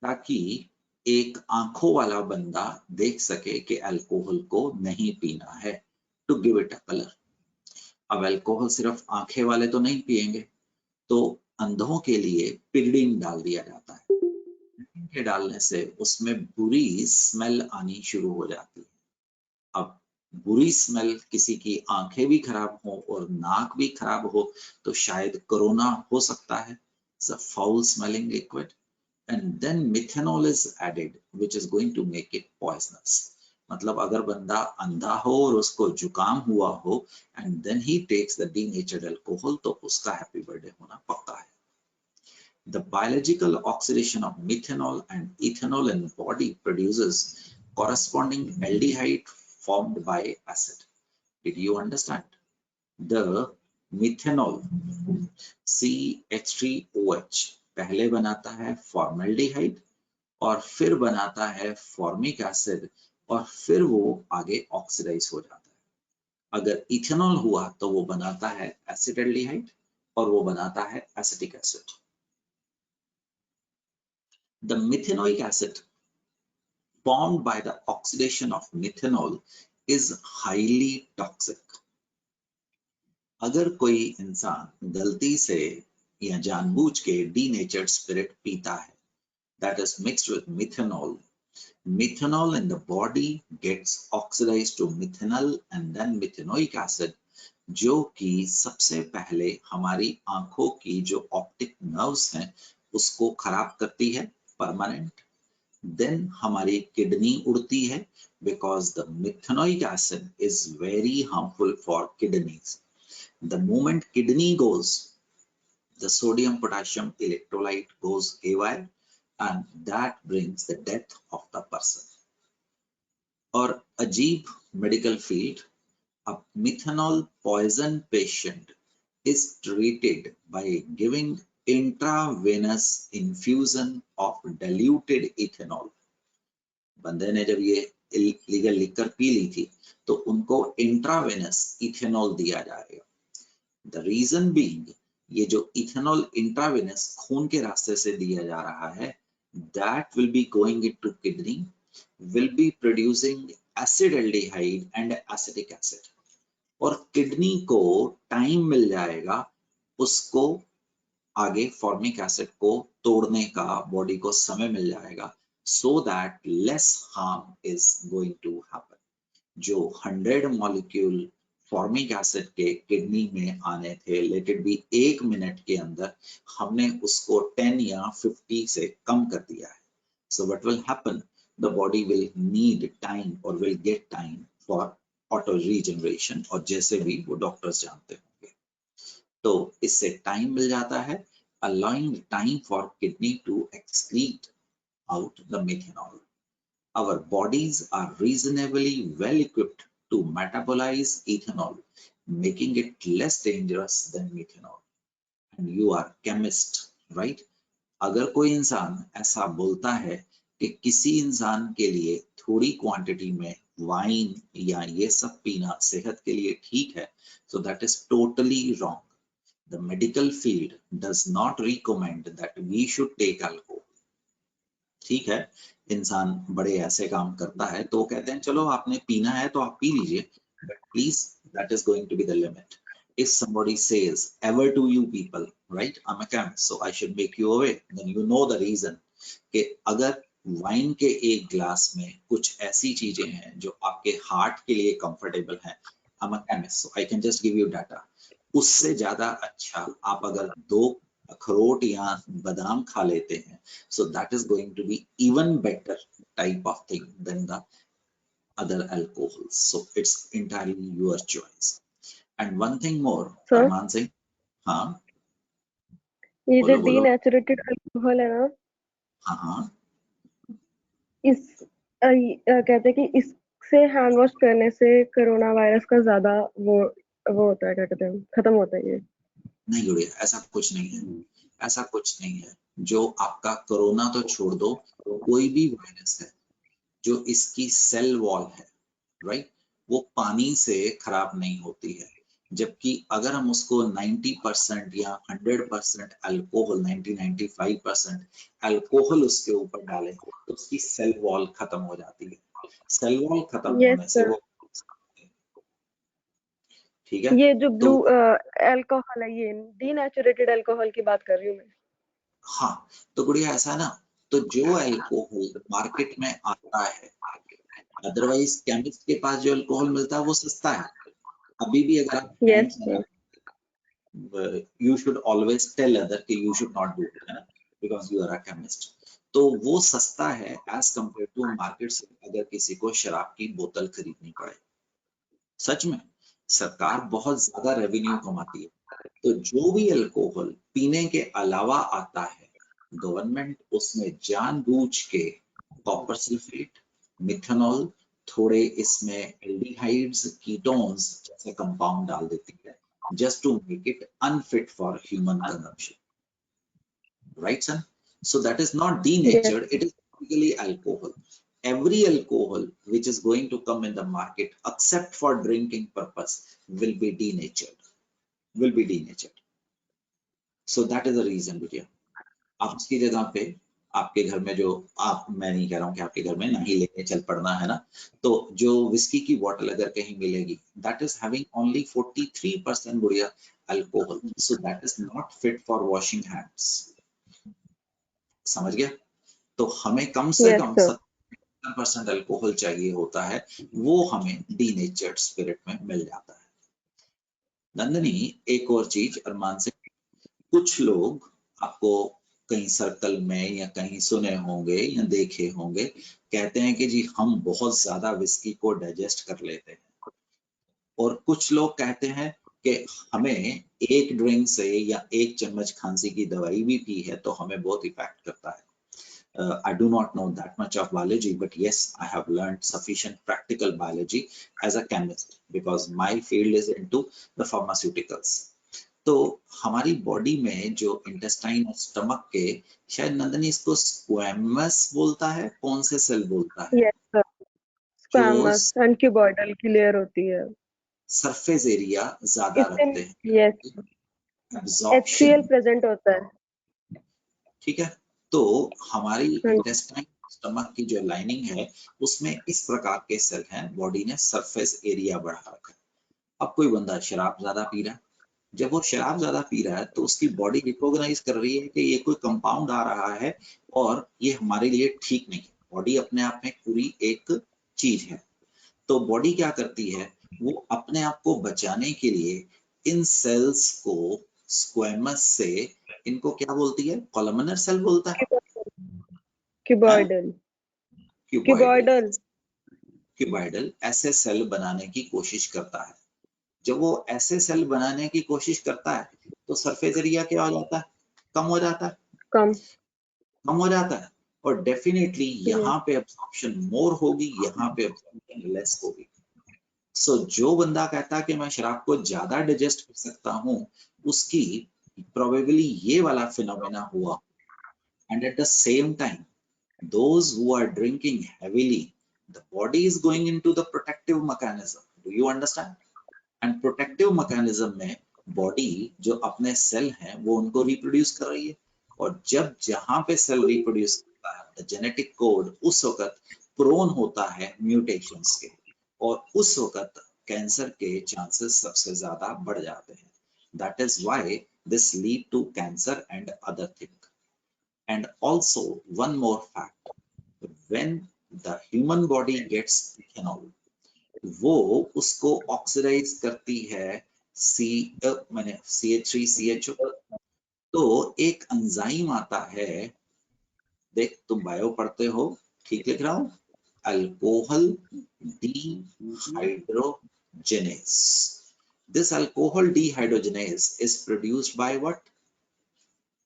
ताकि एक आंखों वाला बंदा देख सके कि अल्कोहल को नहीं पीना है, to give it a colour. अब अल्कोहल सिर्फ आंखें वाले तो नहीं पिएंगे, तो अंधों के लिए पिरिडिन डाल दिया जाता है. पिरिडिन के डालने से उसमें बुरी स्मेल आनी शुरू हो जाती है. अब बुरी स्मेल, किसी की आंखें भी खराब हो और नाक भी खराब हो तो शायद कोरोना हो सकता है. It's a foul smelling liquid. And then methanol is added, which is going to make it poisonous. मतलब अगर बंदा अंधा हो और उसको जुकाम हुआ हो and then he takes the denatured alcohol, तो उसका हैप्पी बर्थडे होना पक्का है. The biological oxidation of methanol and ethanol in body produces corresponding aldehyde formed by acid. Did you understand? The methanol CH3OH पहले बनाता है फॉर्मल्डिहाइड और फिर बनाता है फॉर्मिक एसिड और फिर वो आगे ऑक्सीडाइज हो जाता है. अगर इथेनॉल हुआ तो वो बनाता है एसिटाल्डिहाइड और वो बनाता है acetic acid. The methanoic acid formed by the oxidation of methanol is highly toxic. अगर कोई इंसान गलती से या जानबूझ के denatured spirit पीता है, that is mixed with methanol, methanol in the body gets oxidized to methanol and then methanoic acid, जो कि सबसे पहले हमारी आंखों की जो ऑप्टिक नर्व्स हैं उसको खराब करती है परमानेंट. देन हमारी किडनी उड़ती है because the methanoic acid is very harmful for kidneys. The moment kidney goes, the sodium potassium electrolyte goes haywire and that brings the death of the person. और अजीब medical field, a methanol poison patient is treated by giving intravenous infusion of diluted ethanol. बंदे ने जब ये legal liquor P ली थी तो उनको intravenous ethanol दिया जाएगा. The reason being, ये जो इथेनॉल इंट्रावेनस खून के रास्ते से दिया जा रहा है, that will be going into kidney, will be producing acetaldehyde and acetic acid. और किडनी को टाइम मिल जाएगा उसको आगे फॉर्मिक एसिड को तोड़ने का, बॉडी को समय मिल जाएगा, so that less harm is going to happen. जो 100 मॉलिक्यूल फॉर्मिक एसिड के किडनी में आने थे, लेट इट बी 1 मिनट के अंदर हमने उसको 10 या 50 से कम कर दिया है. So what will happen? The body will need time or will get time for auto regeneration, और जैसे भी वो डॉक्टर्स जानते होंगे. तो इससे टाइम मिल जाता है, allowing time for kidney to excrete out the methanol. Our bodies are reasonably well equipped to metabolize ethanol, making it less dangerous than methanol. And you are chemist, right? अगर कोई इंसान ऐसा बोलता है कि किसी इंसान के लिए थोड़ी क्वांटिटी में वाइन या ये सब पीना सेहत के लिए ठीक है, so that is totally wrong. The medical field does not recommend that we should take alcohol. ठीक है, इंसान बड़े ऐसे काम करता है तो कहते हैं चलो आपने पीना है तो आप पी लीजिए, but please that is going to be the limit. If somebody says ever to you people, right, I'm a chemist so I should make you aware, then you know the reason कि अगर wine के एक glass में कुछ ऐसी चीजें हैं जो आपके हार्ट के लिए कंफर्टेबल हैं, I'm a chemist so I can just give you data. उससे ज्यादा अच्छा आप अगर 2 अखरोट या बादाम खा लेते हैं, so that is going to be even better type of thing than the other alcohols. So it's entirely your choice. And one thing more, Sir? Arman Singh, हाँ ये जो बोलो बोलो, डीनेचुरेटेड अल्कोहल है ना, हाँ हाँ इस कहते हैं कि इससे हैंड वॉश करने से कोरोना वायरस का ज्यादा वो होता है, क्या कहते हैं, खत्म होता है ये। नहीं गुड़िया, ऐसा कुछ नहीं है, ऐसा कुछ नहीं है। जो आपका कोरोना तो छोड़ दो, कोई भी वायरस है जो इसकी सेल वॉल है, राइट, वो पानी से खराब नहीं होती है। जबकि अगर हम उसको 90% या 100% अल्कोहल, 90-95% अल्कोहल उसके ऊपर डालें तो उसकी सेल वॉल खत्म हो जाती है। सेल वॉल खत्म होने से वो, ठीक है, ये जो तो ब्लू अल्कोहल है, ये डीनेचुरेटेड अल्कोहल की बात कर रही हूँ मैं। हाँ, तो गुड़िया ऐसा ना, तो जो अल्कोहल मार्केट में आता है, अदरवाइज केमिस्ट के पास जो अल्कोहल मिलता है वो सस्ता है। अभी भी अगर आप yes sir, you should always tell other कि you should not do it, है ना, because you are a chemist. तो वो सस्ता है as compared to मार्केट से अगर किसी को शराब की बोतल खरीदनी पड़े। सच में सरकार बहुत ज्यादा रेवेन्यू कमाती है, तो जो भी अल्कोहल पीने के अलावा आता है, गवर्नमेंट उसमें जानबूझ के कॉपर सल्फेट, मिथेनॉल, थोड़े इसमें एल्डिहाइड्स, कीटोन्स जैसे कंपाउंड डाल देती है, just to make it unfit for human consumption, right son? So that is not denatured, it is typically alcohol. Every alcohol which is going to come in the market except for drinking purpose will be denatured, so that is the reason बेटिया। आप उसकी जगह पे आपके घर में जो, आप, मैं नहीं कह रहा हूँ कि आपके घर में नहीं लेके चल पड़ना है ना, तो जो विस्की की बोतल अगर कहीं मिलेगी, that is having only 43% गुड़िया alcohol, so that is not fit for washing hands। समझ गया? तो हमें कम से कम 70% अल्कोहल चाहिए होता है, वो हमें डीनेचर्ड स्पिरिट में मिल जाता है। नंदनी, एक और चीज अरमान से, कुछ लोग आपको कहीं सर्कल में या कहीं सुने होंगे या देखे होंगे, कहते हैं कि जी हम बहुत ज्यादा विस्की को डाइजेस्ट कर लेते हैं, और कुछ लोग कहते हैं कि हमें एक ड्रिंक से या एक चम्मच खांसी की दवाई भी पी है तो हमें बहुत इफेक्ट करता है। I do not know that much of biology, but yes, I have learned sufficient practical biology as a chemist because my field is into the pharmaceuticals. तो हमारी बॉडी में जो इंटेस्टाइन और स्टमक के, शायद नंदनी इसको स्क्वैमस बोलता है, कौन से सेल बोलता है? Yes sir, squamous and cuboidal की लेयर होती है, सरफेस एरिया ज्यादा रखते हैं, यस, HCl प्रेजेंट होता है, ठीक है। तो हमारी इंटेस्टाइन स्टमक की जो लाइनिंग है उसमें इस प्रकार के सेल हैं, बॉडी ने सरफेस एरिया बढ़ा रखा है। अब कोई बंदा शराब ज्यादा पी रहा है, जब वो शराब ज्यादा पी रहा है तो उसकी बॉडी रिकॉग्नाइज कर रही है कि ये कोई कंपाउंड आ रहा है और ये हमारे लिए ठीक नहीं है। बॉडी अपने आप में पूरी एक चीज है, तो बॉडी क्या करती है, वो अपने आप को बचाने के लिए इन सेल्स को स्क्वैमस से, इनको क्या बोलती है, कॉलमनर सेल बोलता है, क्यूबॉइडल ऐसे सेल बनाने की कोशिश करता है। जब वो ऐसे सेल बनाने की कोशिश करता है तो सरफेस एरिया क्या हो जाता है, कम हो जाता है, कम हो जाता है, और डेफिनेटली यहाँ पे एब्जॉर्प्शन मोर होगी, यहाँ पे एब्जॉर्प्शन लेस होगी। सो जो बंदा कहता है कि मैं शराब को ज्यादा डाइजेस्ट कर सकता हूँ, उसकी प्रोबेबली ये वाला फिनोमेना हुआ, and at the same time those who are drinking heavily, the body is going into the protective mechanism. Do you understand? And protective mechanism में body जो अपने सेल हैं वो उनको रिप्रोड्यूस कर रही है, और जब जहां पे सेल रिप्रोड्यूस करता है, the genetic code उस वक्त प्रोन होता है म्यूटेशंस के, और उस वक्त कैंसर के चांसेस सबसे ज्यादा बढ़ जाते हैं. That is why this lead to cancer and other things. And also one more fact, when the human body gets ethanol, वो उसको ऑक्सीडाइज करती है मैंने CH3CHO. तो एक एंजाइम आता है, देख तुम बायो पढ़ते हो, ठीक लिख रहा हूं, alcohol dehydrogenase. This alcohol dehydrogenase is produced by what?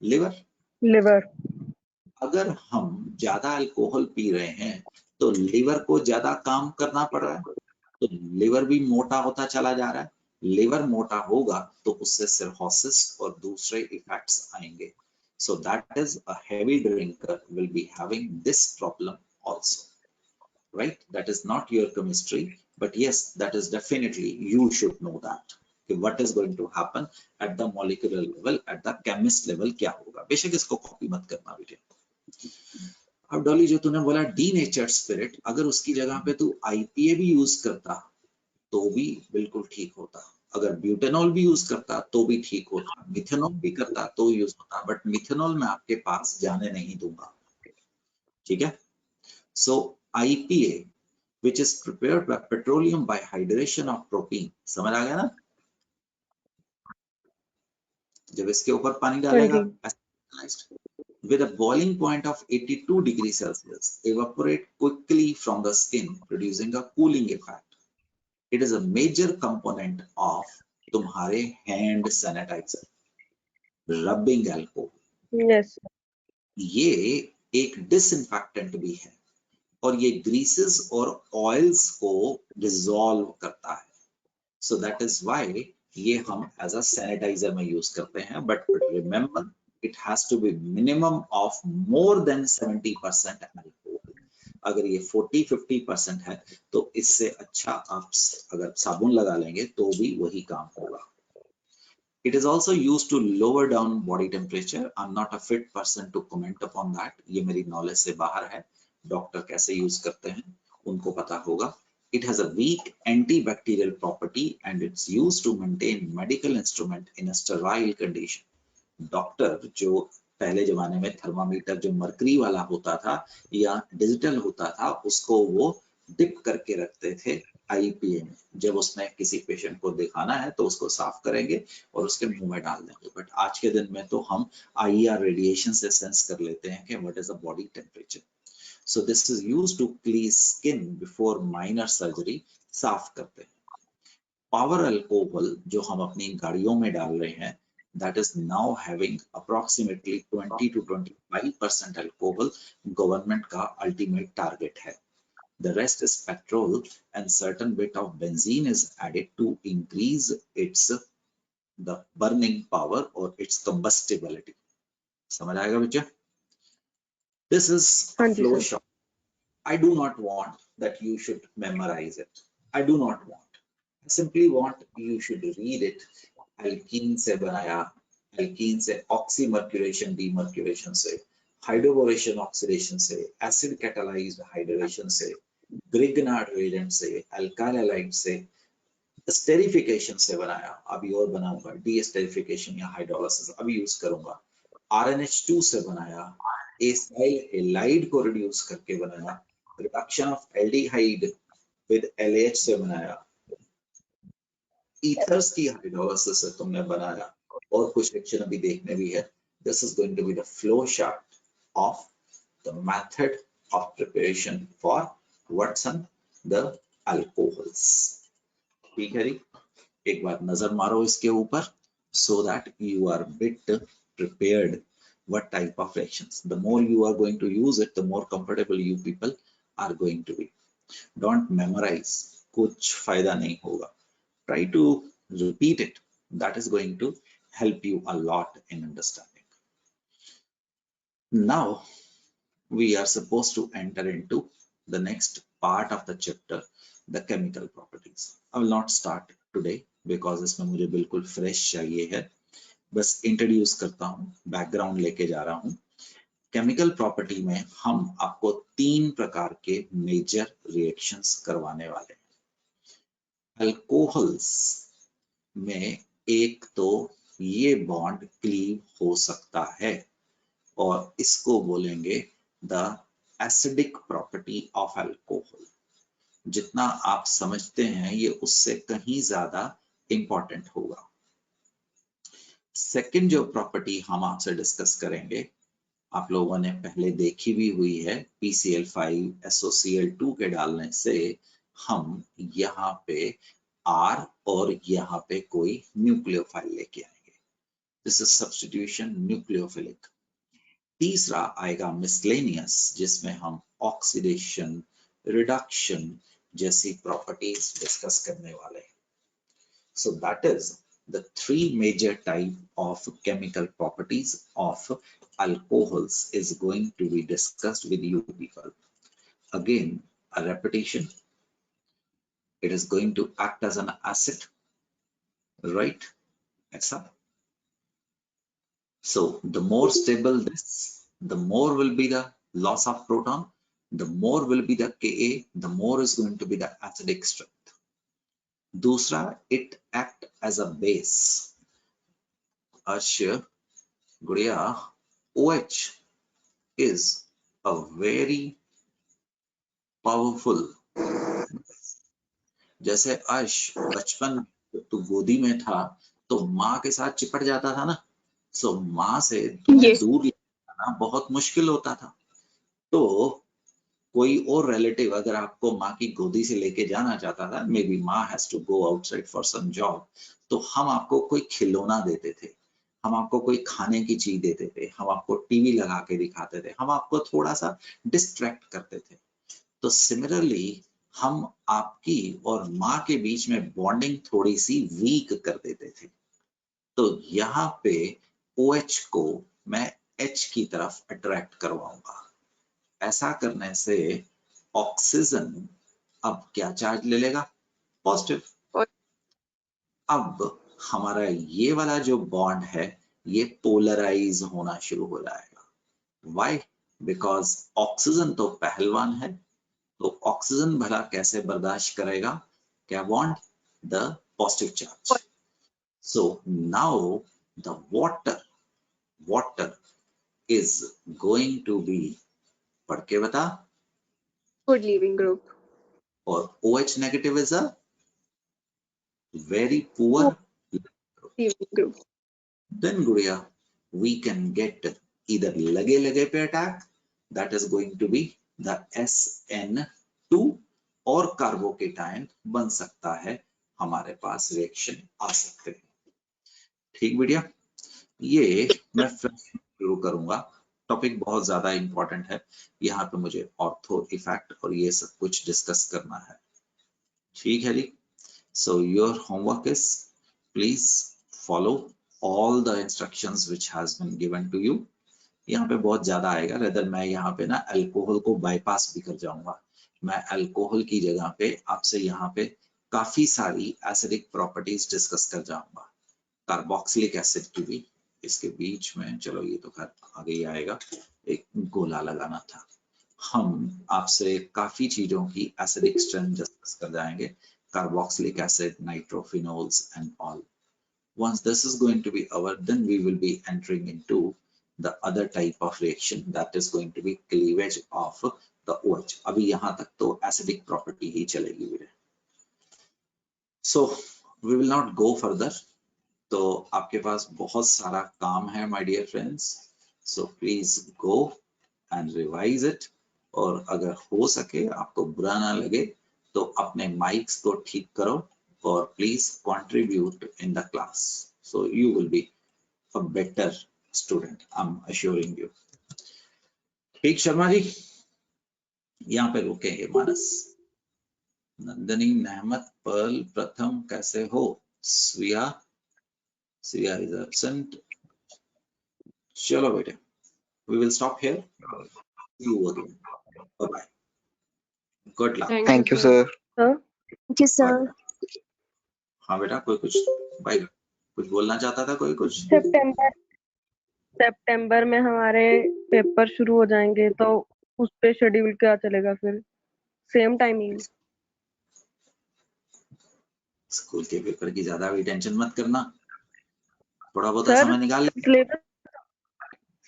Liver. liver. अगर हम ज्यादा अल्कोहल पी रहे हैं तो लिवर को ज्यादा काम करना पड़ रहा है, तो लिवर भी मोटा होता चला जा रहा है. लिवर मोटा होगा तो उससे सिरहोसिस और दूसरे इफेक्ट्स आएंगे. सो that is a heavy drinker will be having this problem also, right? That is not your chemistry, but yes that is definitely you should know that कि what is going to happen at the molecular level, at the chemist level क्या होगा. बेशक इसको copy मत करना बेटे. अब डॉली जो तूने बोला डीनेचर्ड स्पिरिट, अगर उसकी जगह पे तू IPA भी यूज करता तो भी बिल्कुल ठीक होता, अगर ब्यूटेनॉल भी यूज करता तो भी ठीक होता, मिथेनॉल भी करता तो यूज होता, बट मिथेनॉल मैं आपके पास जाने नहीं दूंगा, ठीक है? सो IPA which is prepared by petroleum by hydration of propene, समझ आ गया ना? जब इसके ऊपर पानी डालेगा with a boiling point of 82 degrees Celsius, evaporate quickly from the skin, producing a cooling effect. It is a major component of तुम्हारे hand sanitizer, rubbing alcohol. Yes. ये एक disinfectant भी है, और ये greases और oils को dissolve करता है. So that is why ये हम as a sanitizer में use करते हैं, but remember it has to be minimum of more than 70% alcohol. अगर ये 40-50% है तो इससे अच्छा आप अगर साबुन लगा लेंगे तो भी वही काम होगा. It is also used to lower down body temperature. I'm not a fit person to comment upon that. ये मेरी knowledge से बाहर है. डॉक्टर कैसे यूज करते हैं उनको पता होगा. It has a weak antibacterial property and it's used to maintain medical instrument in a sterile condition. Doctor जो पहले जमाने में थर्मामीटर जो मरकरी वाला होता था या डिजिटल होता था, उसको वो डिप करके रखते थे IPA में. जब उसमें किसी पेशेंट को दिखाना है तो उसको साफ करेंगे और उसके मुंह में डाल देंगे. बट आज के दिन में तो हम IR रेडिएशन से सेंस कर लेते हैं कि what is the body temperature. So this is used to clean skin before minor surgery. साफ करते हैं. Power alcohol जो हम अपनी गाड़ियों में डाल रहे हैं, that is now having approximately 20 to 25% alcohol. Government का ultimate target है. The rest is petrol and certain bit of benzene is added to increase its the burning power or its combustibility. समझ आएगा बच्चा? This is a flow chart. I do not want that you should memorize it. I do not want. I simply want you should read it. Alkene से बनाया, alkene से oxymercuration demercuration से, hydroboration oxidation से, acid catalyzed hydration से, Grignard reagent से, alkyl halide से, esterification से बनाया, अभी और बनाऊंगा, de-esterification या hydrolysis अभी यूज करूंगा. RNH2 से बनाया, acyl halide को रिड्यूस करके बनाया, reduction of aldehyde with LH से बनाया, ईथर्स की हाइड्रोलाइसिस से तुमने बनाया, और कुछ सेक्शन अभी देखने भी है. This is going to be the flow chart of the method of preparation for Watson the alcohols. ठीक है जी, एक बार नजर मारो इसके ऊपर so that you are bit prepared what type of reactions. The more you are going to use it, the more comfortable you people are going to be. Don't memorize. कुछ फायदा नहीं होगा. Try to repeat it. That is going to help you a lot in understanding. Now we are supposed to enter into the next part of the chapter, the chemical properties. I will not start today because इसमें मुझे बिल्कुल fresh चाहिए है. बस introduce करता हूँ, background लेके जा रहा हूँ. केमिकल प्रॉपर्टी में हम आपको 3 प्रकार के मेजर रिएक्शंस करवाने वाले हैं. अल्कोहल्स में एक तो ये बॉन्ड क्लीव हो सकता है और इसको बोलेंगे the acidic property of alcohol. जितना आप समझते हैं ये उससे कहीं ज्यादा इंपॉर्टेंट होगा. सेकंड जो प्रॉपर्टी हम आपसे डिस्कस करेंगे, आप लोगों ने पहले देखी भी हुई है, PCl5 SOCl2 के डालने से हम यहाँ पे R और यहाँ पे कोई न्यूक्लियोफाइल लेके आएंगे. This is substitution nucleophilic. तीसरा आएगा मिसलेनियस, जिसमें हम ऑक्सीडेशन, रिडक्शन जैसी प्रॉपर्टीज डिस्कस करने वाले हैं. So that is the 3 major type of chemical properties of alcohols is going to be discussed with you people. Again, a repetition. It is going to act as an acid, right? Etc. So the more stable this, the more will be the loss of proton, the more will be the Ka, the more is going to be the acidic strength. दूसरा, it act as a base. Arsh, गुड़िया, OH is a very powerful. जैसे अर्श बचपन जब तू गोदी में था तो माँ के साथ चिपट जाता था ना, सो माँ से Yes. दूर ले जाना बहुत मुश्किल होता था. तो कोई और रिलेटिव अगर आपको माँ की गोदी से लेके जाना चाहता था, मे बी माँ has to go outside for some job, तो हम आपको कोई खिलौना देते थे, हम आपको कोई खाने की चीज देते थे, हम आपको टीवी लगा के दिखाते थे, हम आपको थोड़ा सा डिस्ट्रैक्ट करते थे. तो सिमिलरली हम आपकी और माँ के बीच में बॉन्डिंग थोड़ी सी वीक कर देते थे. तो यहाँ पे OH को मैं H की तरफ अट्रैक्ट करवाऊंगा. ऐसा करने से ऑक्सीजन अब क्या चार्ज ले लेगा? पॉजिटिव. अब हमारा ये वाला जो बॉन्ड है ये पोलराइज होना शुरू हो जाएगा. व्हाई? बिकॉज ऑक्सीजन तो पहलवान है, तो ऑक्सीजन भला कैसे बर्दाश्त करेगा क्या bond? The positive charge. So now the water is going to be, पढ़ के बता. Good leaving group. और OH negative is a very poor Leaving group. then गुड़िया we can get either लगे लगे पे attack, that is going to be the SN2, और carbocation बन सकता है, हमारे पास रिएक्शन आ सकते हैं. ठीक बेटिया, ये मैं फिर शुरू करूंगा. टॉपिक बहुत ज्यादा इंपॉर्टेंट है, यहाँ पे मुझे ऑर्थो इफेक्ट और ये सब कुछ डिस्कस करना है. ठीक है जी. So your homework is please follow all the instructions which has been given to you. यहाँ पे बहुत ज्यादा आएगा, रेदर मैं यहाँ पे ना अल्कोहल को बाईपास भी कर जाऊंगा. मैं अल्कोहल की जगह पे आपसे यहाँ पे काफी सारी एसिडिक प्रॉपर्टीज डिस्कस कर जाऊंगा. कार्बोक्सिलिक एसिड की भी इसके बीच में, चलो ये तो खैर आगे ही आएगा, एक गोला लगाना था. हम आपसे काफी चीजों की एसिडिक स्ट्रेंथ डिस्कस कर जाएंगे, carboxylic acid, nitrophenols and all. Once this is going to be over, then we will be entering into the other type of reaction, that is going to be cleavage of the OH. अभी यहाँ तक तो acidic property ही चलेगी मेरे. So we will not go further. तो आपके पास बहुत सारा काम है my dear friends. So please go and revise it. और अगर हो सके, आपको बुरा ना लगे, तो अपने माइक्स को ठीक करो और please contribute in the class, so you will be a better student, I am assuring you. ठीक शर्मा जी, यहाँ पे रुकेंगे. मानस, नंदनी, नेहमत, पर्ल, प्रथम कैसे हो? स्विया इज एब्सेंट। चलो बेटे, we will stop here. See you again. Bye bye. Good luck. Thank you, sir. sir, Thank you, sir. हाँ बेटा, कोई कुछ भाई कुछ बोलना चाहता था? कोई कुछ? सितंबर में हमारे पेपर शुरू हो जाएंगे, तो उस पे शेड्यूल क्या चलेगा फिर? Same timing? स्कूल के पेपर की ज्यादा भी टेंशन मत करना, थोड़ा बहुत सर, समय निकाल ले।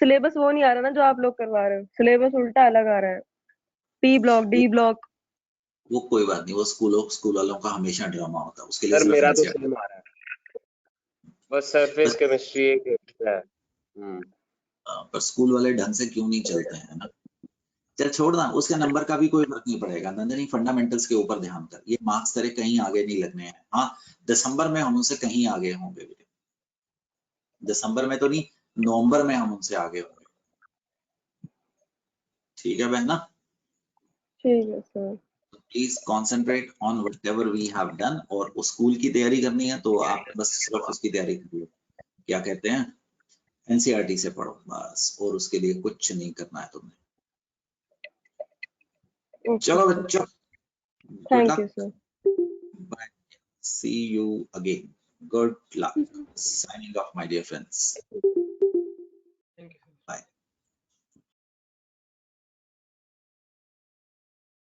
सिलेबस वो नहीं आ रहा ना जो आप लोग करवा रहे हो, सिलेबस उल्टा अलग आ रहा है। P block, D block. वो कोई बात नहीं, वो स्कूल वालों का हमेशा ड्रामा होता है, उसके लिए सर सिर्फ मेरा तो NCERT। सेम आ रहा है, बस सरफेस केमिस्ट्री एक एक्स्ट्रा है। पर स्कूल वाले ढंग से क्यों नहीं चलते हैं ना? चल छोड़ना, उसके नंबर का भी कोई फर्क नहीं पड़ेगा। नंदनी, फंडामेंटल्स के ऊपर ध्यान कर, ये मार्क्स तेरे कहीं आगे नहीं लगने हैं। हाँ, दिसंबर में हम उनसे कहीं आगे होंगे बेटे, दिसंबर में तो नहीं, नवंबर में हम उनसे आगे होंगे। ठीक है बहना? ठीक है sir. Please concentrate on whatever we have done. और उस स्कूल की तैयारी करनी है तो आप बस सिर्फ उसकी तैयारी कर लो, क्या कहते हैं, NCERT से पढ़ो बस, और उसके लिए कुछ नहीं करना है तुमने। चलो बच्चों, good thank you luck, sir. Bye, see you again, good luck, signing off my dear friends.